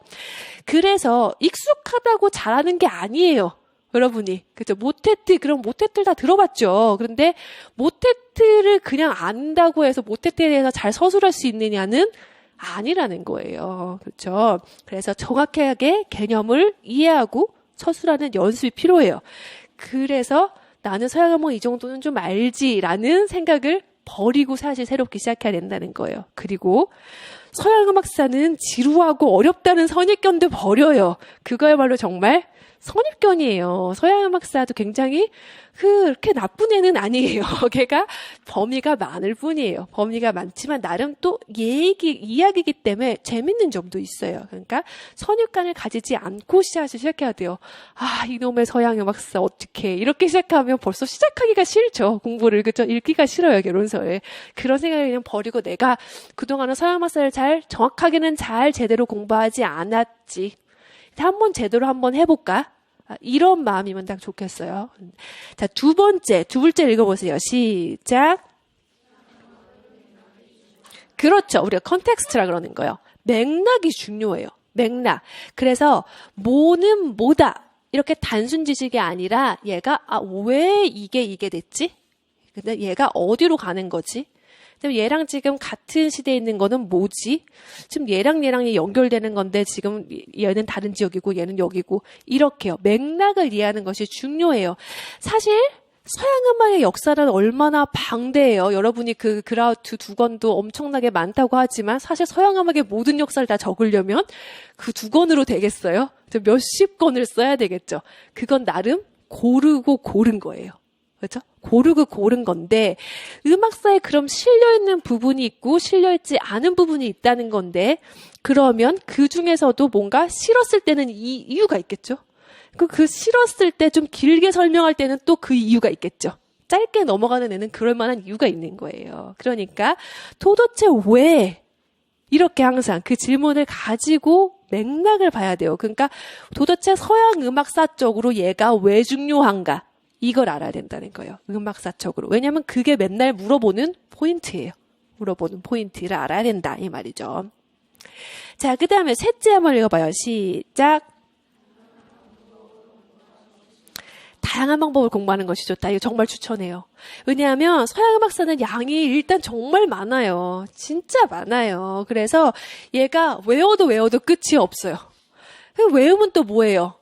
Speaker 1: 그래서 익숙하다고 잘하는 게 아니에요. 여러분이. 그죠? 모테트, 그럼 모테트를 다 들어봤죠. 그런데 모테트를 그냥 안다고 해서 모테트에 대해서 잘 서술할 수 있느냐는 아니라는 거예요. 그렇죠? 그래서 정확하게 개념을 이해하고 서술하는 연습이 필요해요. 그래서 나는 서양음악 이 정도는 좀 알지라는 생각을 버리고 사실 새롭게 시작해야 된다는 거예요. 그리고 서양음악사는 지루하고 어렵다는 선입견도 버려요. 그거야말로 정말 선입견이에요. 서양음악사도 굉장히 그렇게 나쁜 애는 아니에요. 걔가 범위가 많을 뿐이에요. 범위가 많지만 나름 또 이야기이기 때문에 재밌는 점도 있어요. 그러니까 선입관을 가지지 않고 시작해야 돼요. 이놈의 서양음악사 어떡해. 이렇게 시작하면 벌써 시작하기가 싫죠. 공부를. 그죠? 읽기가 싫어요. 결론서에. 그런 생각을 그냥 버리고 내가 그동안은 서양음악사를 정확하게는 잘 제대로 공부하지 않았지. 한번 제대로 한번 해볼까? 이런 마음이면 딱 좋겠어요. 자, 두 번째 읽어보세요. 시작. 그렇죠. 우리가 컨텍스트라 그러는 거예요. 맥락이 중요해요. 맥락. 그래서 뭐는 뭐다. 이렇게 단순 지식이 아니라 얘가 왜 이게 됐지? 근데 얘가 어디로 가는 거지? 얘랑 지금 같은 시대에 있는 거는 뭐지? 지금 얘랑 연결되는 건데 지금 얘는 다른 지역이고 얘는 여기고 이렇게요. 맥락을 이해하는 것이 중요해요. 사실 서양 음악의 역사는 얼마나 방대해요. 여러분이 그 그라우트 두 권도 엄청나게 많다고 하지만 사실 서양 음악의 모든 역사를 다 적으려면 그 두 권으로 되겠어요? 몇십 권을 써야 되겠죠. 그건 나름 고르고 고른 거예요. 그렇죠? 고르고 고른 건데 음악사에 그럼 실려있는 부분이 있고 실려있지 않은 부분이 있다는 건데 그러면 그 중에서도 뭔가 싫었을 때는 이유가 있겠죠? 그 싫었을 때 좀 길게 설명할 때는 또 그 이유가 있겠죠. 짧게 넘어가는 애는 그럴 만한 이유가 있는 거예요. 그러니까 도대체 왜 이렇게 항상 그 질문을 가지고 맥락을 봐야 돼요. 그러니까 도대체 서양 음악사적으로 얘가 왜 중요한가? 이걸 알아야 된다는 거예요. 음악사적으로. 왜냐하면 그게 맨날 물어보는 포인트예요. 물어보는 포인트를 알아야 된다 이 말이죠. 자, 그 다음에 셋째 한번 읽어봐요. 시작. 다양한 방법을 공부하는 것이 좋다. 이거 정말 추천해요. 왜냐하면 서양 음악사는 양이 일단 정말 많아요. 진짜 많아요. 그래서 얘가 외워도 끝이 없어요. 외우면 또 뭐예요?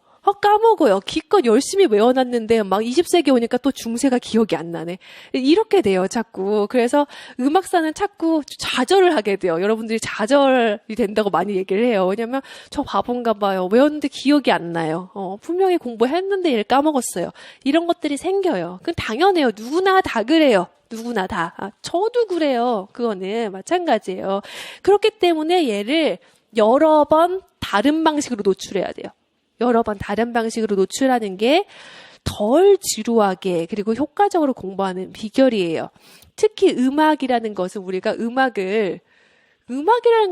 Speaker 1: 까먹어요. 기껏 열심히 외워놨는데 막 20세기 오니까 또 중세가 기억이 안 나네. 이렇게 돼요, 자꾸. 그래서 음악사는 자꾸 좌절을 하게 돼요. 여러분들이 좌절이 된다고 많이 얘기를 해요. 왜냐면 저 바본가 봐요. 외웠는데 기억이 안 나요. 분명히 공부했는데 얘를 까먹었어요. 이런 것들이 생겨요. 그건 당연해요. 누구나 다 그래요. 누구나 다. 저도 그래요. 그거는 마찬가지예요. 그렇기 때문에 얘를 여러 번 다른 방식으로 노출해야 돼요. 여러 번 다른 방식으로 노출하는 게 덜 지루하게 그리고 효과적으로 공부하는 비결이에요. 특히 음악이라는 것은 우리가 음악이라는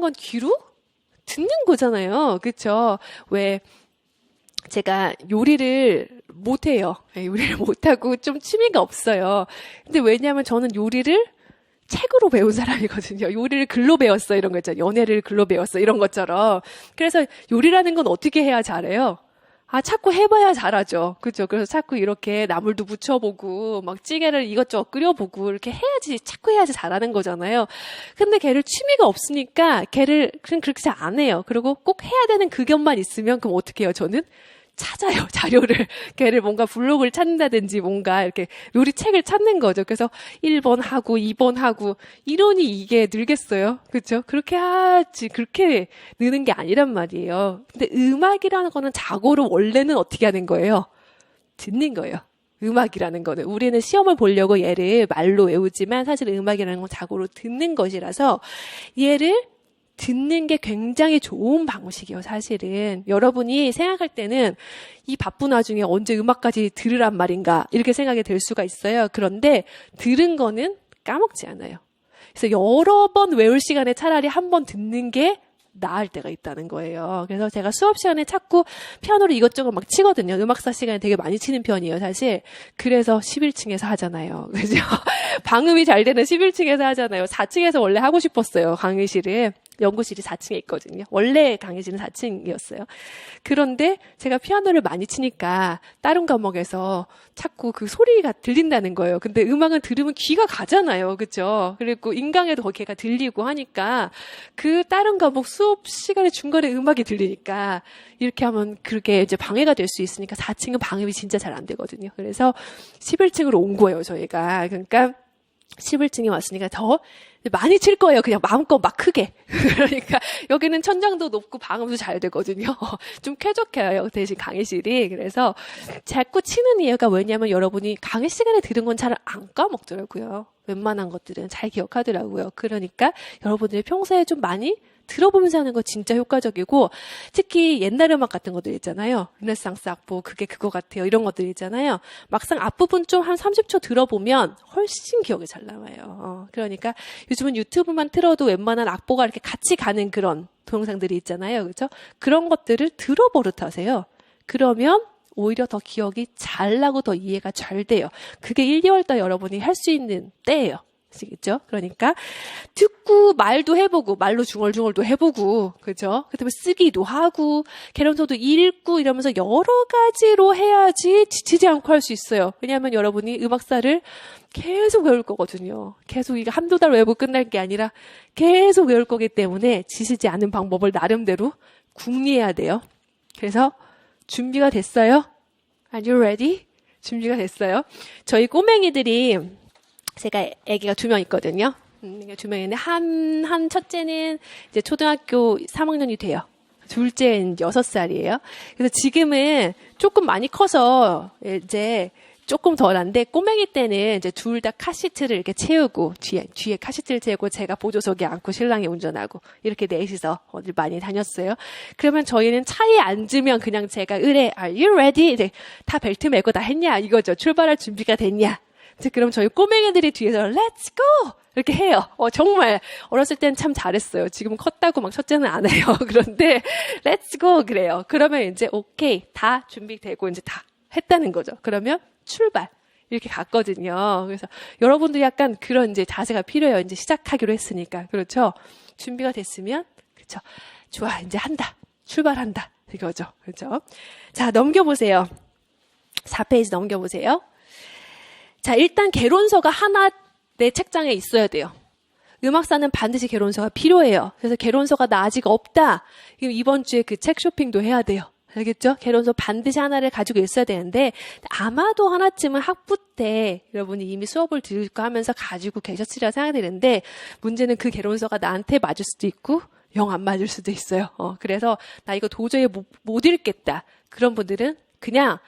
Speaker 1: 건 귀로 듣는 거잖아요. 그렇죠? 왜 제가 요리를 못해요. 요리를 못하고 좀 취미가 없어요. 근데 왜냐하면 저는 요리를 책으로 배운 사람이거든요. 요리를 글로 배웠어 이런 거 있잖아요. 연애를 글로 배웠어 이런 것처럼. 그래서 요리라는 건 어떻게 해야 잘해요? 자꾸 해봐야 잘하죠. 그죠? 그래서 자꾸 이렇게 나물도 무쳐보고 막 찌개를 이것저것 끓여보고 이렇게 해야지 자꾸 해야지 잘하는 거잖아요. 근데 걔를 취미가 없으니까 걔를 그냥 그렇게 잘 안 해요. 그리고 꼭 해야 되는 그 것만 있으면 그럼 어떻게 해요? 저는 찾아요, 자료를. 걔를 뭔가 블로그를 찾는다든지 뭔가 이렇게 요리책을 찾는 거죠. 그래서 1번 하고 2번 하고 이러니 이게 늘겠어요. 그렇죠? 그렇게 하지. 그렇게 느는 게 아니란 말이에요. 근데 음악이라는 거는 자고로 원래는 어떻게 하는 거예요? 듣는 거예요. 음악이라는 거는. 우리는 시험을 보려고 얘를 말로 외우지만 사실 음악이라는 건 자고로 듣는 것이라서 얘를 듣는 게 굉장히 좋은 방식이에요, 사실은. 여러분이 생각할 때는 이 바쁜 와중에 언제 음악까지 들으란 말인가 이렇게 생각이 들 수가 있어요. 그런데 들은 거는 까먹지 않아요. 그래서 여러 번 외울 시간에 차라리 한 번 듣는 게 나을 때가 있다는 거예요. 그래서 제가 수업 시간에 자꾸 피아노를 이것저것 막 치거든요. 음악사 시간에 되게 많이 치는 편이에요, 사실. 그래서 11층에서 하잖아요. 그죠? 방음이 잘 되는 11층에서 하잖아요. 4층에서 원래 하고 싶었어요, 강의실을. 연구실이 4층에 있거든요. 원래 강의실은 4층이었어요. 그런데 제가 피아노를 많이 치니까 다른 과목에서 자꾸 그 소리가 들린다는 거예요. 근데 음악은 들으면 귀가 가잖아요. 그렇죠? 그리고 인강에도 거기가 들리고 하니까 그 다른 과목 수업 시간에 중간에 음악이 들리니까 이렇게 하면 그게 이제 방해가 될 수 있으니까 4층은 방음이 진짜 잘 안 되거든요. 그래서 11층으로 온 거예요, 저희가. 그러니까 11층에 왔으니까 더 많이 칠 거예요. 그냥 마음껏 막 크게. 그러니까 여기는 천장도 높고 방음도 잘 되거든요. 좀 쾌적해요. 대신 강의실이. 그래서 자꾸 치는 이유가 왜냐면 여러분이 강의 시간에 들은 건 잘 안 까먹더라고요. 웬만한 것들은 잘 기억하더라고요. 그러니까 여러분들이 평소에 좀 많이 들어보면서 하는 거 진짜 효과적이고 특히 옛날 음악 같은 것들 있잖아요. 르네상스 악보 그게 그거 같아요. 이런 것들 있잖아요. 막상 앞부분 좀 한 30초 들어보면 훨씬 기억이 잘 남아요. 그러니까 요즘은 유튜브만 틀어도 웬만한 악보가 이렇게 같이 가는 그런 동영상들이 있잖아요. 그렇죠? 그런 것들을 들어버릇하세요. 그러면 오히려 더 기억이 잘 나고 더 이해가 잘 돼요. 그게 1, 2월달 여러분이 할 수 있는 때예요. 아시겠죠? 그러니까 듣고 말도 해보고 말로 중얼중얼도 해보고 그죠? 그다음에 쓰기도 하고 개념서도 읽고 이러면서 여러 가지로 해야지 지치지 않고 할 수 있어요. 왜냐하면 여러분이 음악사를 계속 외울 거거든요. 계속 이게 한두 달 외우고 끝날 게 아니라 계속 외울 거기 때문에 지치지 않은 방법을 나름대로 궁리해야 돼요. 그래서 준비가 됐어요? Are you ready? 준비가 됐어요. 저희 꼬맹이들이 제가 아기가 2명 있거든요. 2명인데 한 첫째는 이제 초등학교 3학년이 돼요. 둘째는 6살이에요. 그래서 지금은 조금 많이 커서 이제 조금 덜한데 꼬맹이 때는 이제 둘 다 카시트를 이렇게 채우고 뒤에 카시트를 채우고 제가 보조석에 앉고 신랑이 운전하고 이렇게 넷이서 어딜 많이 다녔어요. 그러면 저희는 차에 앉으면 그냥 제가 의뢰 Are you ready? 이제 다 벨트 매고 다 했냐 이거죠. 출발할 준비가 됐냐. 그럼 저희 꼬맹이들이 뒤에서 Let's go! 이렇게 해요. 정말 어렸을 땐 참 잘했어요. 지금 컸다고 막 첫째는 안 해요. 그런데 Let's go 그래요. 그러면 이제 오케이 다 준비되고 이제 다 했다는 거죠. 그러면 출발 이렇게 갔거든요. 그래서 여러분도 약간 그런 이제 자세가 필요해요. 이제 시작하기로 했으니까 그렇죠. 준비가 됐으면 그렇죠. 좋아 이제 한다 출발한다 이거죠. 그렇죠. 자 넘겨보세요. 4페이지 넘겨보세요. 자 일단 개론서가 하나 내 책장에 있어야 돼요. 음악사는 반드시 개론서가 필요해요. 그래서 개론서가 나 아직 없다. 이번 주에 그 책 쇼핑도 해야 돼요. 알겠죠? 개론서 반드시 하나를 가지고 있어야 되는데 아마도 하나쯤은 학부 때 여러분이 이미 수업을 들을까 하면서 가지고 계셨으리라 생각되는데 문제는 그 개론서가 나한테 맞을 수도 있고 영 안 맞을 수도 있어요. 그래서 나 이거 도저히 못 읽겠다. 그런 분들은 그냥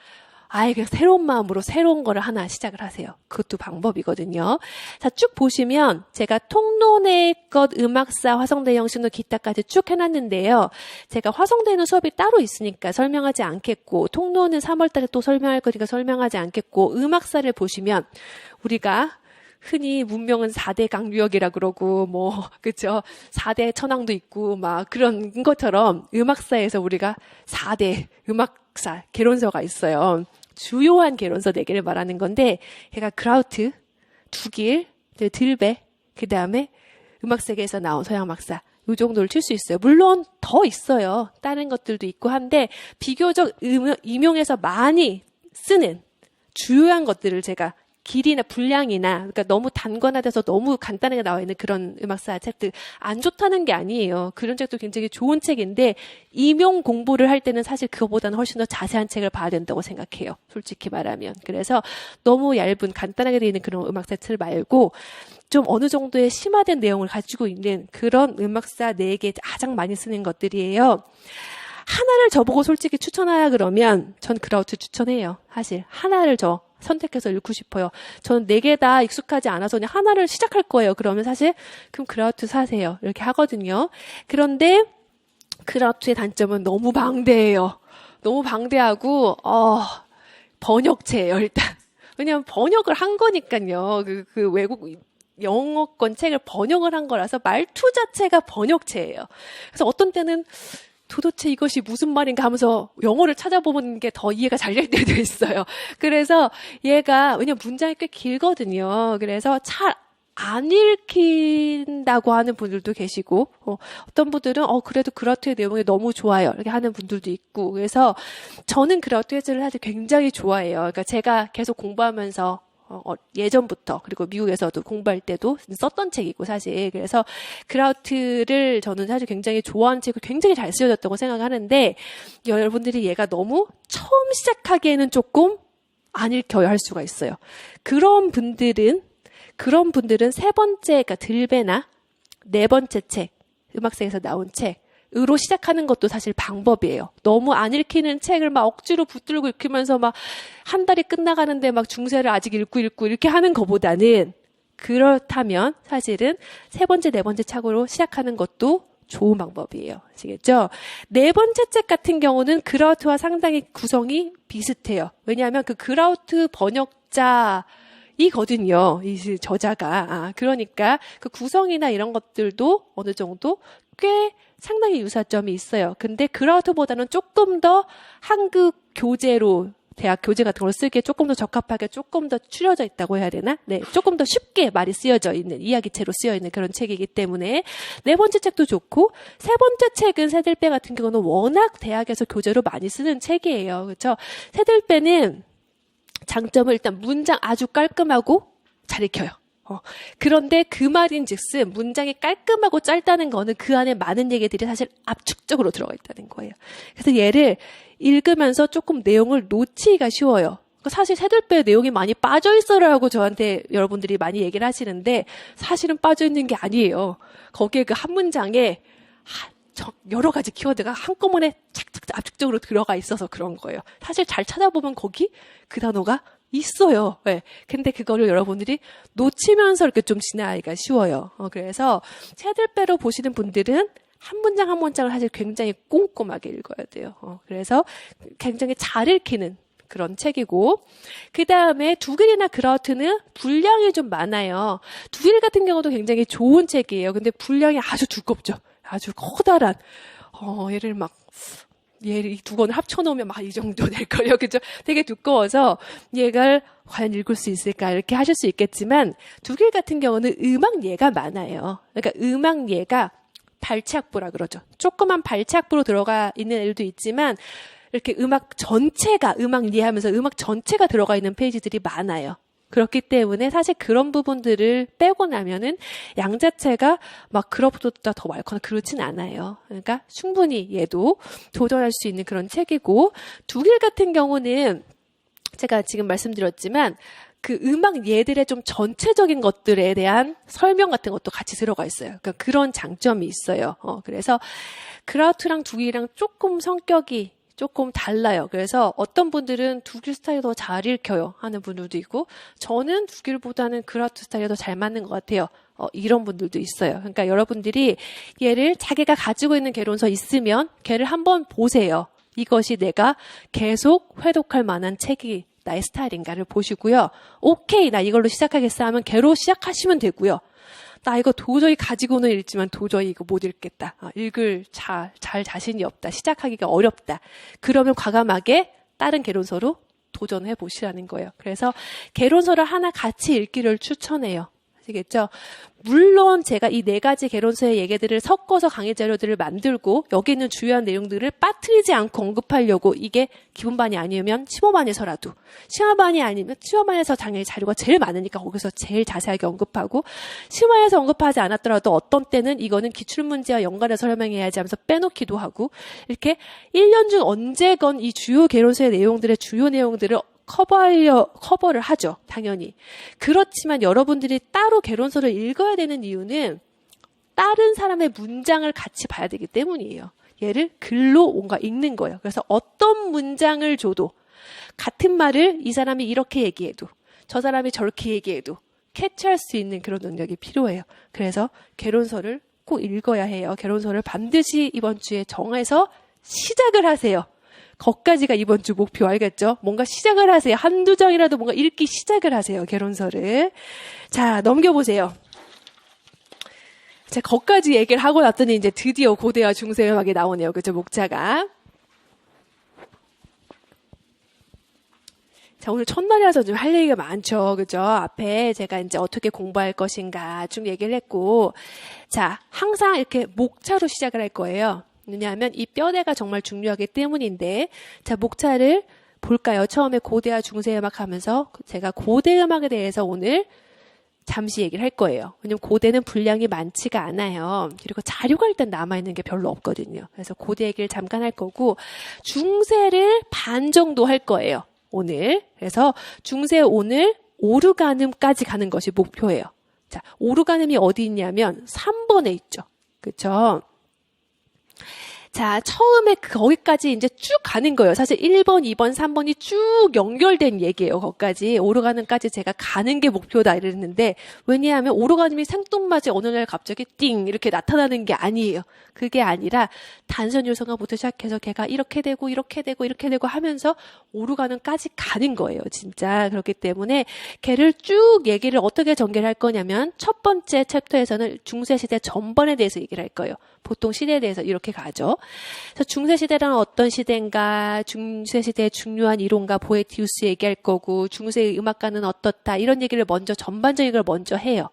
Speaker 1: 새로운 마음으로 새로운 거를 하나 시작을 하세요. 그것도 방법이거든요. 자, 쭉 보시면 제가 통론의 것, 음악사, 화성대 형식로 기타까지 쭉 해놨는데요. 제가 화성대는 수업이 따로 있으니까 설명하지 않겠고 통론은 3월 달에 또 설명할 거니까 설명하지 않겠고 음악사를 보시면 우리가 흔히 문명은 4대 강유역이라 그러고 그렇죠? 4대 천왕도 있고 막 그런 것처럼 음악사에서 우리가 4대 음악사 개론서가 있어요. 주요한 개론서 4개를 말하는 건데 걔가 그라우트, 두길, 들베, 그다음에 음악세계에서 나온 서양음악사 이 정도를 칠 수 있어요. 물론 더 있어요. 다른 것들도 있고 한데 비교적 임용해서 많이 쓰는 주요한 것들을 제가 길이나 분량이나 그러니까 너무 단권화돼서 너무 간단하게 나와 있는 그런 음악사 책들 안 좋다는 게 아니에요. 그런 책도 굉장히 좋은 책인데 임용 공부를 할 때는 사실 그거보다는 훨씬 더 자세한 책을 봐야 된다고 생각해요. 솔직히 말하면. 그래서 너무 얇은 간단하게 되어 있는 그런 음악사 책 말고 좀 어느 정도의 심화된 내용을 가지고 있는 그런 음악사 4개 가장 많이 쓰는 것들이에요. 하나를 저보고 솔직히 추천하라 그러면 전 그라우트 추천해요. 사실 하나를 선택해서 읽고 싶어요. 저는 4개 다 익숙하지 않아서 그냥 하나를 시작할 거예요. 그러면 사실 그럼 그라우트 사세요. 이렇게 하거든요. 그런데 그라우트의 단점은 너무 방대해요. 너무 방대하고 번역체예요. 일단 왜냐하면 번역을 한 거니까요. 그 외국 영어권 책을 번역을 한 거라서 말투 자체가 번역체예요. 그래서 어떤 때는 도대체 이것이 무슨 말인가 하면서 영어를 찾아보는 게 더 이해가 잘 될 때도 있어요. 그래서 얘가 왜냐면 문장이 꽤 길거든요. 그래서 잘 안 읽힌다고 하는 분들도 계시고 어떤 분들은 그래도 그라우트의 내용이 너무 좋아요. 이렇게 하는 분들도 있고 그래서 저는 그라우트 해설을 사실 굉장히 좋아해요. 그러니까 제가 계속 공부하면서 예전부터 그리고 미국에서도 공부할 때도 썼던 책이고 사실 그래서 그라우트를 저는 사실 굉장히 좋아하는 책을 굉장히 잘 쓰여졌다고 생각하는데 여러분들이 얘가 너무 처음 시작하기에는 조금 안 읽혀야 할 수가 있어요. 그런 분들은 세 번째 그러니까 들베나 4번째 책 음악세계에서 나온 책으로 시작하는 것도 사실 방법이에요. 너무 안 읽히는 책을 막 억지로 붙들고 읽으면서 막 한 달이 끝나가는데 막 중세를 아직 읽고 이렇게 하는 것보다는 그렇다면 사실은 3번째, 4번째 책으로 시작하는 것도 좋은 방법이에요. 아시겠죠? 4번째 책 같은 경우는 그라우트와 상당히 구성이 비슷해요. 왜냐하면 그 그라우트 번역자이거든요. 이 저자가. 그러니까 그 구성이나 이런 것들도 어느 정도 꽤 상당히 유사점이 있어요. 근데 그라우트보다는 조금 더 한국 교재로 대학 교재 같은 걸 쓰기에 조금 더 적합하게 조금 더 추려져 있다고 해야 되나? 네, 조금 더 쉽게 말이 쓰여져 있는 이야기체로 쓰여 있는 그런 책이기 때문에 4번째 책도 좋고 3번째 책은 새들배 같은 경우는 워낙 대학에서 교재로 많이 쓰는 책이에요. 그렇죠? 새들배는 장점은 일단 문장 아주 깔끔하고 잘 읽혀요. 그런데 그 말인즉슨 문장이 깔끔하고 짧다는 거는 그 안에 많은 얘기들이 사실 압축적으로 들어가 있다는 거예요. 그래서 얘를 읽으면서 조금 내용을 놓치기가 쉬워요. 사실 새들배 내용이 많이 빠져있어라고 저한테 여러분들이 많이 얘기를 하시는데 사실은 빠져있는 게 아니에요. 거기에 그 한 문장에 여러 가지 키워드가 한꺼번에 착착 압축적으로 들어가 있어서 그런 거예요. 사실 잘 찾아보면 거기 그 단어가 있어요. 네. 근데 그거를 여러분들이 놓치면서 이렇게 좀 지나가기가 쉬워요. 그래서 새들배로 보시는 분들은 한 문장 한 문장을 사실 굉장히 꼼꼼하게 읽어야 돼요. 그래서 굉장히 잘 읽히는 그런 책이고, 그 다음에 두길이나 그라우트는 분량이 좀 많아요. 두길 같은 경우도 굉장히 좋은 책이에요. 근데 분량이 아주 두껍죠. 아주 커다란, 얘를 이 두 권을 합쳐놓으면 막 이 정도 될걸요. 그죠? 되게 두꺼워서 얘가 과연 읽을 수 있을까 이렇게 하실 수 있겠지만, 두길 같은 경우는 음악 예가 많아요. 그러니까 음악 예가 발췌학부라 그러죠. 조그만 발췌학부로 들어가 있는 애들도 있지만, 이렇게 음악 전체가 음악 이해하면서 음악 전체가 들어가 있는 페이지들이 많아요. 그렇기 때문에 사실 그런 부분들을 빼고 나면은 양 자체가 막 그것보다 더 많거나 그렇진 않아요. 그러니까 충분히 얘도 도전할 수 있는 그런 책이고, 두길 같은 경우는 제가 지금 말씀드렸지만 그 음악 예들의 좀 전체적인 것들에 대한 설명 같은 것도 같이 들어가 있어요. 그러니까 그런 장점이 있어요. 그래서 그라우트랑 두길이랑 조금 성격이 조금 달라요. 그래서 어떤 분들은 두길 스타일이 더 잘 읽혀요 하는 분들도 있고, 저는 두길보다는 그라우트 스타일이 더 잘 맞는 것 같아요. 이런 분들도 있어요. 그러니까 여러분들이 얘를 자기가 가지고 있는 개론서 있으면 걔를 한번 보세요. 이것이 내가 계속 회독할 만한 책이 나의 스타일인가를 보시고요. 오케이, 나 이걸로 시작하겠어 하면 걔로 시작하시면 되고요. 나 이거 도저히 가지고는 읽지만 도저히 이거 못 읽겠다. 읽을 잘 자신이 없다. 시작하기가 어렵다. 그러면 과감하게 다른 개론서로 도전해 보시라는 거예요. 그래서 개론서를 하나 같이 읽기를 추천해요. 아시겠죠? 물론 제가 이 4가지 개론서의 얘기들을 섞어서 강의 자료들을 만들고 여기 있는 주요한 내용들을 빠뜨리지 않고 언급하려고, 이게 기본반이 아니면 15반에서라도, 15반이 아니면 15반에서 당연히 자료가 제일 많으니까 거기서 제일 자세하게 언급하고, 15반에서 언급하지 않았더라도 어떤 때는 이거는 기출문제와 연관해서 설명해야지 하면서 빼놓기도 하고, 이렇게 1년 중 언제건 이 주요 개론서의 내용들의 주요 내용들을 커버를 하죠. 당연히. 그렇지만 여러분들이 따로 개론서를 읽어야 되는 이유는 다른 사람의 문장을 같이 봐야 되기 때문이에요. 얘를 글로 뭔가 읽는 거예요. 그래서 어떤 문장을 줘도 같은 말을 이 사람이 이렇게 얘기해도 저 사람이 저렇게 얘기해도 캐치할 수 있는 그런 능력이 필요해요. 그래서 개론서를 꼭 읽어야 해요. 개론서를 반드시 이번 주에 정해서 시작을 하세요. 거기까지가 이번 주 목표, 알겠죠? 뭔가 시작을 하세요. 한두 장이라도 뭔가 읽기 시작을 하세요. 개론서를. 자, 넘겨보세요. 자, 거기까지 얘기를 하고 났더니 이제 드디어 고대와 중세음악이 나오네요. 그죠? 목차가. 자, 오늘 첫날이라서 좀 할 얘기가 많죠. 그죠? 앞에 제가 이제 어떻게 공부할 것인가 쭉 얘기를 했고, 자, 항상 이렇게 목차로 시작을 할 거예요. 왜냐하면 이 뼈대가 정말 중요하기 때문인데, 자, 목차를 볼까요? 처음에 고대와 중세음악 하면서 제가 고대음악에 대해서 오늘 잠시 얘기를 할 거예요. 왜냐면 고대는 분량이 많지가 않아요. 그리고 자료가 일단 남아있는 게 별로 없거든요. 그래서 고대 얘기를 잠깐 할 거고, 중세를 반 정도 할 거예요. 오늘. 그래서 중세 오늘 오르가즘까지 가는 것이 목표예요. 자, 오르가즘이 어디 있냐면 3번에 있죠. 그렇죠? 자, 처음에 거기까지 이제 쭉 가는 거예요. 사실 1번, 2번, 3번이 쭉 연결된 얘기예요. 거기까지. 오르가즘까지 제가 가는 게 목표다 이랬는데, 왜냐하면 오르가즘이 생뚱맞이 어느 날 갑자기 띵 이렇게 나타나는 게 아니에요. 그게 아니라 단선 요소가부터 시작해서 걔가 이렇게 되고 이렇게 되고 이렇게 되고 하면서 오르가즘까지 가는 거예요. 진짜. 그렇기 때문에 걔를 쭉 얘기를 어떻게 전개를 할 거냐면, 첫 번째 챕터에서는 중세시대 전반에 대해서 얘기를 할 거예요. 보통 시대에 대해서 이렇게 가죠. 그래서 중세시대란 어떤 시대인가, 중세시대의 중요한 이론가 보에티우스 얘기할 거고, 중세의 음악가는 어떻다, 이런 얘기를 먼저, 전반적인 걸 먼저 해요.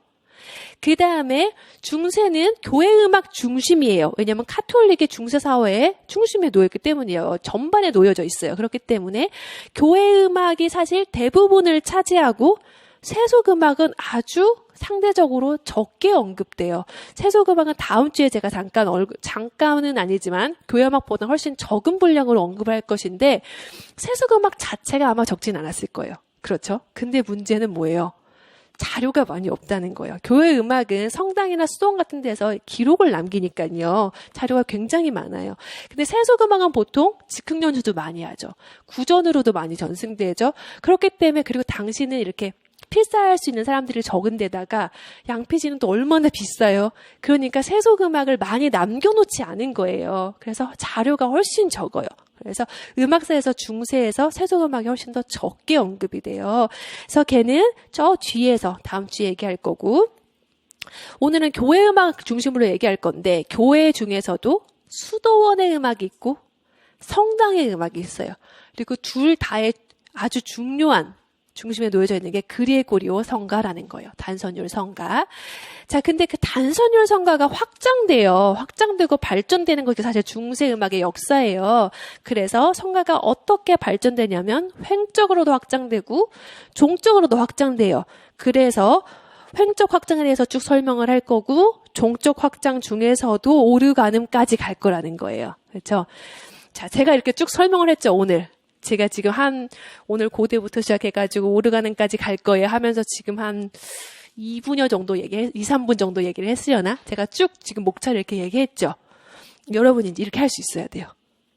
Speaker 1: 그 다음에 중세는 교회 음악 중심이에요. 왜냐하면 카톨릭의 중세 사회의 중심에 놓였기 때문이에요. 전반에 놓여져 있어요. 그렇기 때문에 교회 음악이 사실 대부분을 차지하고, 세속음악은 아주 상대적으로 적게 언급돼요. 세속음악은 다음 주에 제가 잠깐은 아니지만 교회음악보다 훨씬 적은 분량으로 언급을 할 것인데 세속음악 자체가 아마 적진 않았을 거예요. 그렇죠? 근데 문제는 뭐예요? 자료가 많이 없다는 거예요. 교회 음악은 성당이나 수도원 같은 데서 기록을 남기니까요. 자료가 굉장히 많아요. 근데 세속음악은 보통 즉흥 연주도 많이 하죠. 구전으로도 많이 전승되죠. 그렇기 때문에 그리고 당시는 이렇게 필사할 수 있는 사람들이 적은 데다가 양피지는 또 얼마나 비싸요. 그러니까 세속음악을 많이 남겨놓지 않은 거예요. 그래서 자료가 훨씬 적어요. 그래서 음악사에서 중세에서 세속음악이 훨씬 더 적게 언급이 돼요. 그래서 걔는 저 뒤에서 다음 주에 얘기할 거고 오늘은 교회 음악 중심으로 얘기할 건데 교회 중에서도 수도원의 음악이 있고 성당의 음악이 있어요. 그리고 둘 다의 아주 중요한 중심에 놓여져 있는 게 그리고리오 성가라는 거예요. 단선율 성가. 자, 근데 그 단선율 성가가 확장되고 발전되는 것이 사실 중세 음악의 역사예요. 그래서 성가가 어떻게 발전되냐면 횡적으로도 확장되고 종적으로도 확장돼요. 그래서 횡적 확장에 대해서 쭉 설명을 할 거고 종적 확장 중에서도 오르가즘까지 갈 거라는 거예요. 그렇죠? 자, 제가 이렇게 쭉 설명을 했죠, 오늘. 제가 지금 오늘 고대부터 시작해가지고 오르가즘까지 갈 거예요 하면서 지금 한 2분여 정도 2, 3분 정도 얘기를 했으려나? 제가 쭉 지금 목차를 이렇게 얘기했죠. 여러분이 이제 이렇게 할 수 있어야 돼요.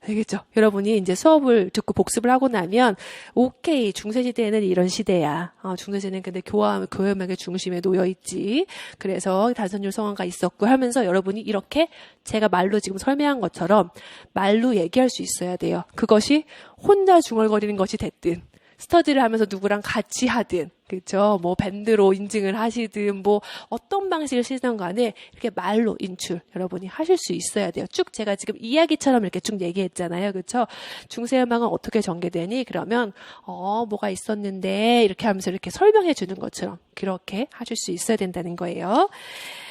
Speaker 1: 알겠죠? 여러분이 이제 수업을 듣고 복습을 하고 나면, 오케이, 중세시대에는 이런 시대야. 중세시대는 근데 교회음악의 중심에 놓여있지. 그래서 단선율 성화가 있었고 하면서 여러분이 이렇게 제가 말로 지금 설명한 것처럼 말로 얘기할 수 있어야 돼요. 그것이 혼자 중얼거리는 것이 됐든, 스터디를 하면서 누구랑 같이 하든, 그렇죠? 뭐 밴드로 인증을 하시든 뭐 어떤 방식을 쓰든 간에 이렇게 말로 인출 여러분이 하실 수 있어야 돼요. 쭉 제가 지금 이야기처럼 이렇게 쭉 얘기했잖아요. 그렇죠? 중세 음악은 어떻게 전개되니? 그러면 뭐가 있었는데 이렇게 하면서 이렇게 설명해 주는 것처럼 그렇게 하실 수 있어야 된다는 거예요.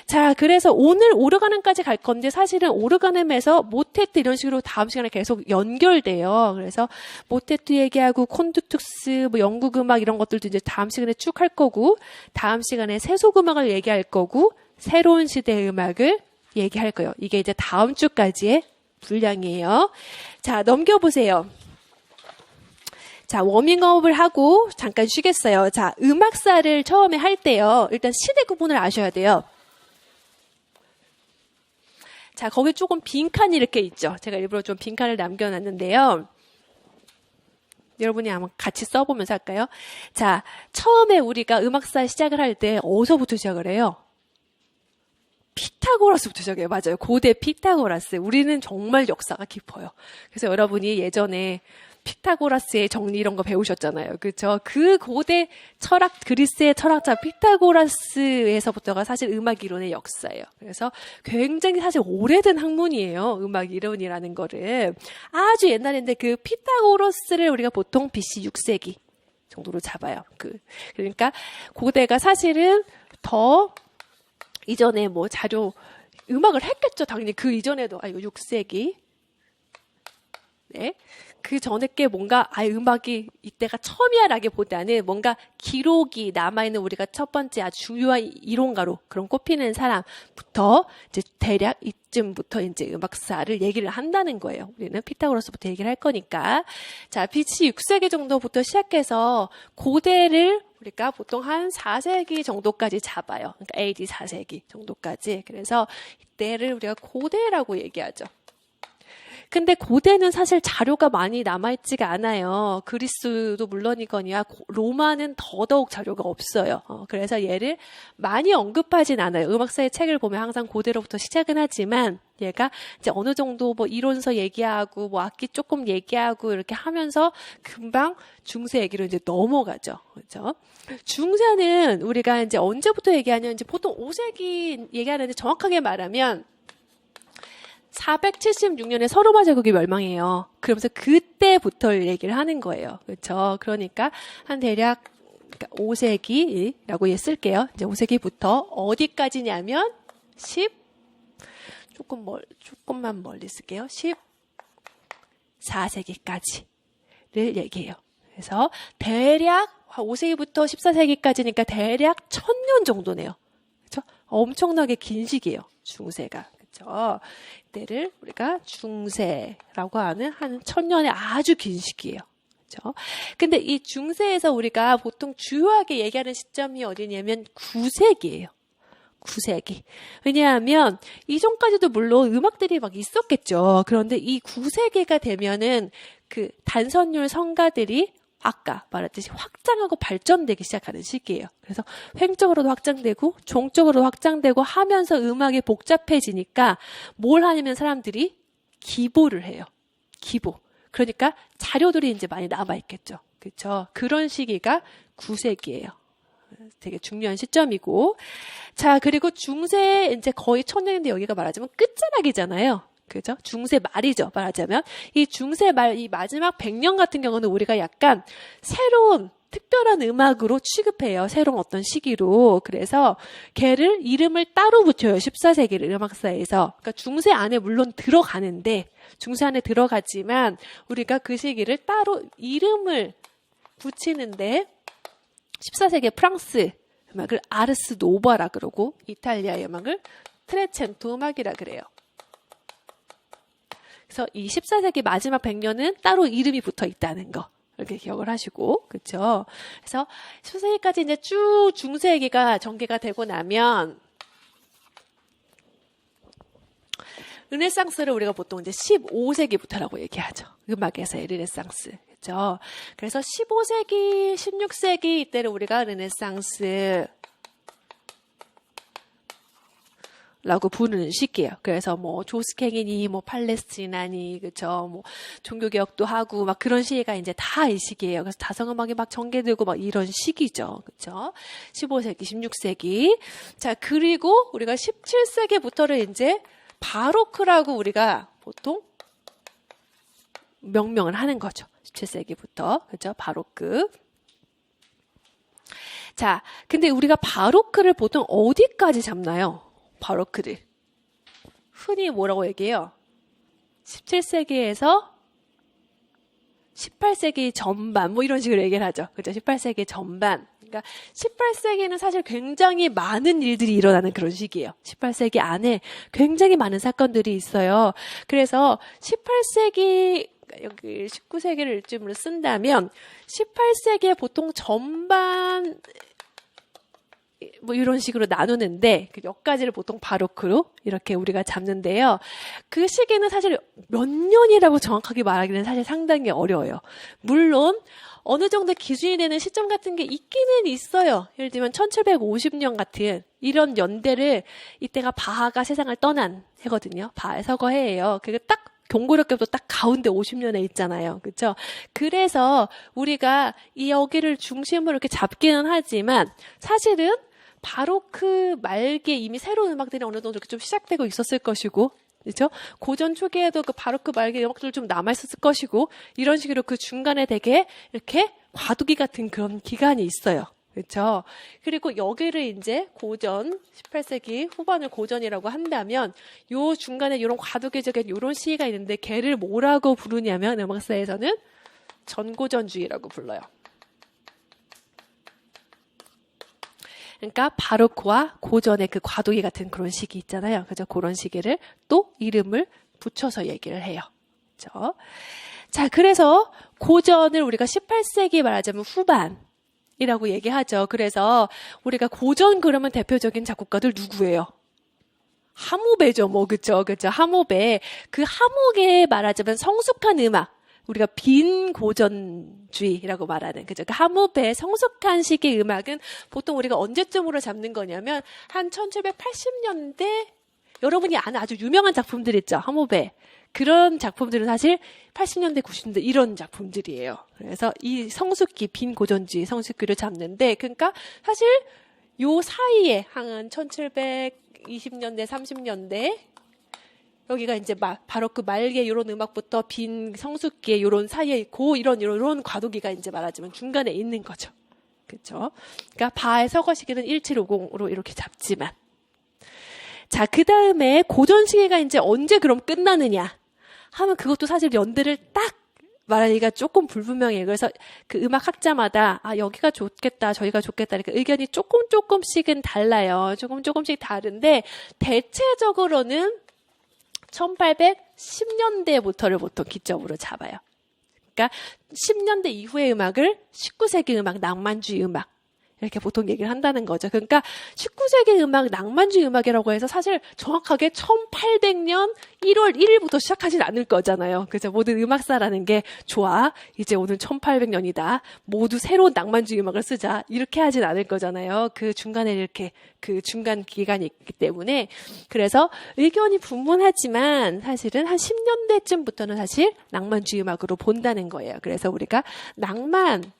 Speaker 1: 자, 그래서 오늘 오르가즘까지 갈 건데 사실은 오르가즘에서 모테트 이런 식으로 다음 시간에 계속 연결돼요. 그래서 모테트 얘기하고 콘두투스, 뭐 영국 음악 이런 것들도 이제 다음 시간에 쭉 할 거고 다음 시간에 세속 음악을 얘기할 거고 새로운 시대의 음악을 얘기할 거예요. 이게 이제 다음 주까지의 분량이에요. 자, 넘겨보세요. 자, 워밍업을 하고 잠깐 쉬겠어요. 자, 음악사를 처음에 할 때요. 일단 시대 구분을 아셔야 돼요. 자, 거기 조금 빈칸이 이렇게 있죠. 제가 일부러 좀 빈칸을 남겨놨는데요. 여러분이 아마 같이 써보면서 할까요? 자, 처음에 우리가 음악사 시작을 할 때 어디서부터 시작을 해요? 피타고라스부터 시작해요. 맞아요. 고대 피타고라스. 우리는 정말 역사가 깊어요. 그래서 여러분이 예전에 피타고라스의 정리 이런 거 배우셨잖아요. 그렇죠? 그 고대 그리스의 철학자 피타고라스에서부터가 사실 음악 이론의 역사예요. 그래서 굉장히 사실 오래된 학문이에요. 음악 이론이라는 거를. 아주 옛날인데 그 피타고라스를 우리가 보통 BC 6세기 정도로 잡아요. 그러니까 고대가 사실은 더 이전에 뭐 음악을 했겠죠. 당연히 그 이전에도, 이거 6세기. 네. 그 전에 게 뭔가, 음악이 이때가 처음이야 라기보다는 뭔가 기록이 남아있는 우리가 첫 번째 아주 중요한 이론가로 그런 꼽히는 사람부터 이제 대략 이쯤부터 이제 음악사를 얘기를 한다는 거예요. 우리는 피타고라스부터 얘기를 할 거니까. 자, BC 6세기 정도부터 시작해서 고대를 우리가 보통 한 4세기 정도까지 잡아요. 그러니까 AD 4세기 정도까지. 그래서 이때를 우리가 고대라고 얘기하죠. 근데 고대는 사실 자료가 많이 남아있지가 않아요. 그리스도 물론이거니와 로마는 더더욱 자료가 없어요. 그래서 얘를 많이 언급하진 않아요. 음악사의 책을 보면 항상 고대로부터 시작은 하지만 얘가 이제 어느 정도 뭐 이론서 얘기하고 뭐 악기 조금 얘기하고 이렇게 하면서 금방 중세 얘기로 이제 넘어가죠. 그렇죠? 중세는 우리가 이제 언제부터 얘기하냐면 이제 보통 5세기 얘기하는데 정확하게 말하면 476년에 서로마 제국이 멸망해요. 그러면서 그때부터 얘기를 하는 거예요. 그렇죠? 그러니까 한 대략 5세기라고 쓸게요. 이제 5세기부터 어디까지냐면 조금만 멀리 쓸게요. 14세기까지를 얘기해요. 그래서 대략 5세기부터 14세기까지니까 대략 1000년 정도네요. 그렇죠? 엄청나게 긴 시기예요. 중세가. 그렇죠? 이때를 우리가 중세라고 하는 한 1000년의 아주 긴 시기예요. 그렇죠? 근데 이 중세에서 우리가 보통 주요하게 얘기하는 시점이 어디냐면 9세기예요. 9세기. 왜냐하면 이전까지도 물론 음악들이 막 있었겠죠. 그런데 이 9세기가 되면은 그 단선율 성가들이 아까 말했듯이 확장하고 발전되기 시작하는 시기예요. 그래서 횡적으로도 확장되고 종적으로도 확장되고 하면서 음악이 복잡해지니까 뭘 하냐면 사람들이 기보를 해요. 기보. 그러니까 자료들이 이제 많이 남아있겠죠. 그렇죠? 그런 시기가 9세기예요. 되게 중요한 시점이고. 자, 그리고 중세 이제 거의 1000년인데 여기가 말하자면 끝자락이잖아요. 그죠? 중세 말이죠. 말하자면. 이 중세 말, 이 마지막 100년 같은 경우는 우리가 약간 새로운 특별한 음악으로 취급해요. 새로운 어떤 시기로. 그래서 걔를 이름을 따로 붙여요. 14세기를 음악사에서. 그러니까 중세 안에 물론 들어가는데, 중세 안에 들어가지만 우리가 그 시기를 따로 이름을 붙이는데 14세기 프랑스 음악을 아르스 노바라 그러고 이탈리아의 음악을 트레첸토 음악이라 그래요. 그래서 이 14세기 마지막 100년은 따로 이름이 붙어 있다는 거. 이렇게 기억을 하시고, 그렇죠? 그래서 14세기까지 이제 쭉 중세기가 전개가 되고 나면 르네상스를 우리가 보통 이제 15세기부터라고 얘기하죠. 음악에서의 르네상스. 그렇죠? 그래서 15세기, 16세기 이때를 우리가 르네상스 라고 부르는 시기예요. 그래서 뭐 조스캥이니 뭐 팔레스티나니 그쵸 뭐 종교개혁도 하고 막 그런 시기가 이제 다 이 시기예요. 그래서 다성음악이 막 전개되고 막 이런 시기죠. 그쵸 15세기, 16세기. 자, 그리고 우리가 17세기부터를 이제 바로크라고 우리가 보통 명명을 하는 거죠. 17세기부터. 그죠 바로크. 자, 근데 우리가 바로크를 보통 어디까지 잡나요? 바로크를 흔히 뭐라고 얘기해요? 17세기에서 18세기 전반 뭐 이런 식으로 얘기를 하죠. 그죠? 18세기 전반. 그러니까 18세기는 사실 굉장히 많은 일들이 일어나는 그런 시기예요. 18세기 안에 굉장히 많은 사건들이 있어요. 그래서 18세기 여기 19세기를 쯤으로 쓴다면 18세기에 보통 전반 뭐 이런 식으로 나누는데 몇 가지를 보통 바로크로 이렇게 우리가 잡는데요. 그 시기는 사실 몇 년이라고 정확하게 말하기는 사실 상당히 어려워요. 물론 어느 정도 기준이 되는 시점 같은 게 있기는 있어요. 예를 들면 1750년 같은 이런 연대를 이때가 바하가 세상을 떠난 해거든요. 바하의 서거해예요. 그게 딱 동고력교도 딱 가운데 50년에 있잖아요. 그렇죠? 그래서 우리가 이 여기를 중심으로 이렇게 잡기는 하지만 사실은 바로크 말기에 이미 새로운 음악들이 어느 정도 이렇게 좀 시작되고 있었을 것이고, 그렇죠? 고전 초기에도 그 바로크 말기 음악들 좀 남아있었을 것이고, 이런 식으로 그 중간에 되게 이렇게 과도기 같은 그런 기간이 있어요. 그렇죠? 그리고 여기를 이제 고전, 18세기 후반을 고전이라고 한다면, 요 중간에 이런 과도기적인 이런 시기가 있는데, 걔를 뭐라고 부르냐면, 음악사에서는 전고전주의라고 불러요. 그러니까 바로크와 고전의 그 과도기 같은 그런 시기 있잖아요. 그죠? 그런 시기를 또 이름을 붙여서 얘기를 해요. 그죠? 자, 그래서 고전을 우리가 18세기 말하자면 후반이라고 얘기하죠. 그래서 우리가 고전 그러면 대표적인 작곡가들 누구예요? 하모베죠. 뭐, 그죠? 그죠? 하모베. 그 하모베에 말하자면 성숙한 음악. 우리가 빈 고전주의라고 말하는 그죠? 그 하모베의 성숙한 시기의 음악은 보통 우리가 언제쯤으로 잡는 거냐면 한 1780년대 여러분이 아는 아주 유명한 작품들 있죠? 하모베. 그런 작품들은 사실 80년대, 90년대 이런 작품들이에요. 그래서 이 성숙기, 빈 고전주의 성숙기를 잡는데 그러니까 사실 요 사이에 한 1720년대, 30년대 여기가 이제 바로크 말기에 이런 음악부터 빈 성숙기에 이런 사이에 있고 이런 과도기가 이제 말하자면 중간에 있는 거죠. 그렇죠? 그러니까 바의 서거 시기는 1750으로 이렇게 잡지만 자, 그다음에 고전 시기가 이제 언제 그럼 끝나느냐 하면 그것도 사실 연대를 딱 말하기가 조금 불분명해요. 그래서 그 음악학자마다 여기가 좋겠다, 저기가 좋겠다 이렇게 의견이 조금씩은 달라요. 조금씩 다른데 대체적으로는 1810년대부터를 보통 기점으로 잡아요. 그러니까 10년대 이후의 음악을 19세기 음악, 낭만주의 음악 이렇게 보통 얘기를 한다는 거죠. 그러니까 19세기 음악, 낭만주의 음악이라고 해서 사실 정확하게 1800년 1월 1일부터 시작하진 않을 거잖아요. 그래서 모든 음악사라는 게 좋아, 이제 오늘 1800년이다. 모두 새로운 낭만주의 음악을 쓰자. 이렇게 하진 않을 거잖아요. 그 중간에 이렇게 그 중간 기간이 있기 때문에. 그래서 의견이 분분하지만 사실은 한 10년대쯤부터는 사실 낭만주의 음악으로 본다는 거예요. 그래서 우리가 낭만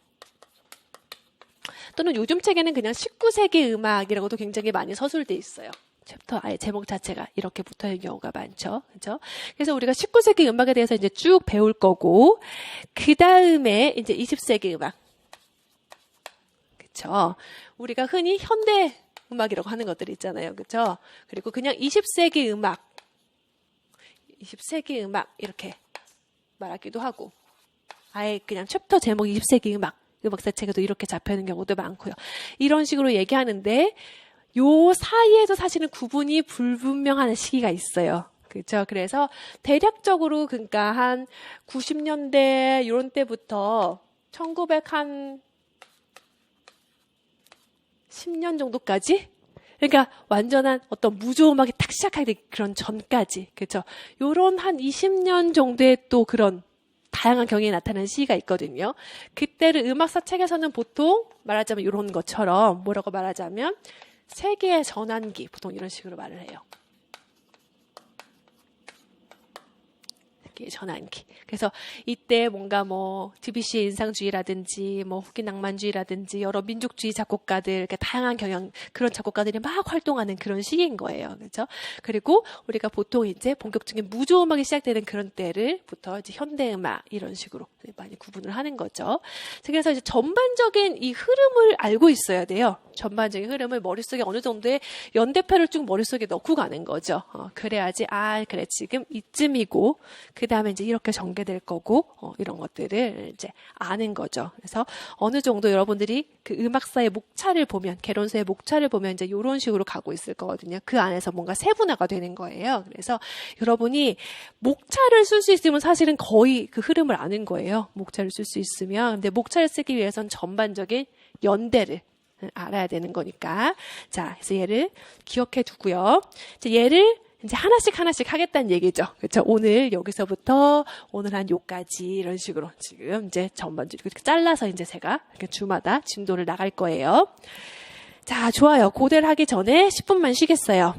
Speaker 1: 또는 요즘 책에는 그냥 19세기 음악이라고도 굉장히 많이 서술돼 있어요. 챕터 아예 제목 자체가 이렇게 붙어 있는 경우가 많죠. 그렇죠? 그래서 우리가 19세기 음악에 대해서 이제 쭉 배울 거고, 그 다음에 이제 20세기 음악. 그렇죠? 우리가 흔히 현대 음악이라고 하는 것들이 있잖아요. 그렇죠? 그리고 그냥 20세기 음악 이렇게 말하기도 하고, 아예 그냥 챕터 제목 20세기 음악 자체가도 이렇게 잡혀있는 경우도 많고요. 이런 식으로 얘기하는데 요 사이에도 사실은 구분이 불분명한 시기가 있어요. 그렇죠? 그래서 대략적으로 그러니까 한 90년대 이런 때부터 1910년 정도까지, 그러니까 완전한 어떤 무조음악이 딱 시작하기 그런 전까지, 그렇죠? 요런 한 20년 정도의 또 그런 다양한 경향이 나타나는 시기가 있거든요. 그때를 음악사 책에서는 보통 말하자면 이런 것처럼 뭐라고 말하자면 세계의 전환기, 보통 이런 식으로 말을 해요. 전환기. 그래서 이때 뭔가 뭐 드뷔시의 인상주의라든지 뭐 후기 낭만주의라든지 여러 민족주의 작곡가들, 이렇게 다양한 경향 그런 작곡가들이 막 활동하는 그런 시기인 거예요. 그렇죠? 그리고 우리가 보통 이제 본격적인 무조음악이 시작되는 그런 때를부터 이제 현대음악 이런 식으로 많이 구분을 하는 거죠. 그래서 이제 전반적인 이 흐름을 알고 있어야 돼요. 전반적인 흐름을 머릿속에 어느 정도의 연대표를 쭉 머릿속에 넣고 가는 거죠. 그래야지 그래 지금 이쯤이고 그 다음에 이제 이렇게 전개될 거고 이런 것들을 이제 아는 거죠. 그래서 어느 정도 여러분들이 그 음악사의 목차를 보면, 개론서의 목차를 보면 이제 이런 식으로 가고 있을 거거든요. 그 안에서 뭔가 세분화가 되는 거예요. 그래서 여러분이 목차를 쓸 수 있으면 사실은 거의 그 흐름을 아는 거예요. 목차를 쓸 수 있으면. 근데 목차를 쓰기 위해선 전반적인 연대를 알아야 되는 거니까. 자, 그래서 얘를 기억해 두고요. 얘를 이제 하나씩 하겠다는 얘기죠. 그렇죠? 오늘 여기서부터 오늘 한 요까지 이런 식으로 지금 이제 전반적으로 이렇게 잘라서 이제 제가 이렇게 주마다 진도를 나갈 거예요. 자, 좋아요. 고대를 하기 전에 10분만 쉬겠어요.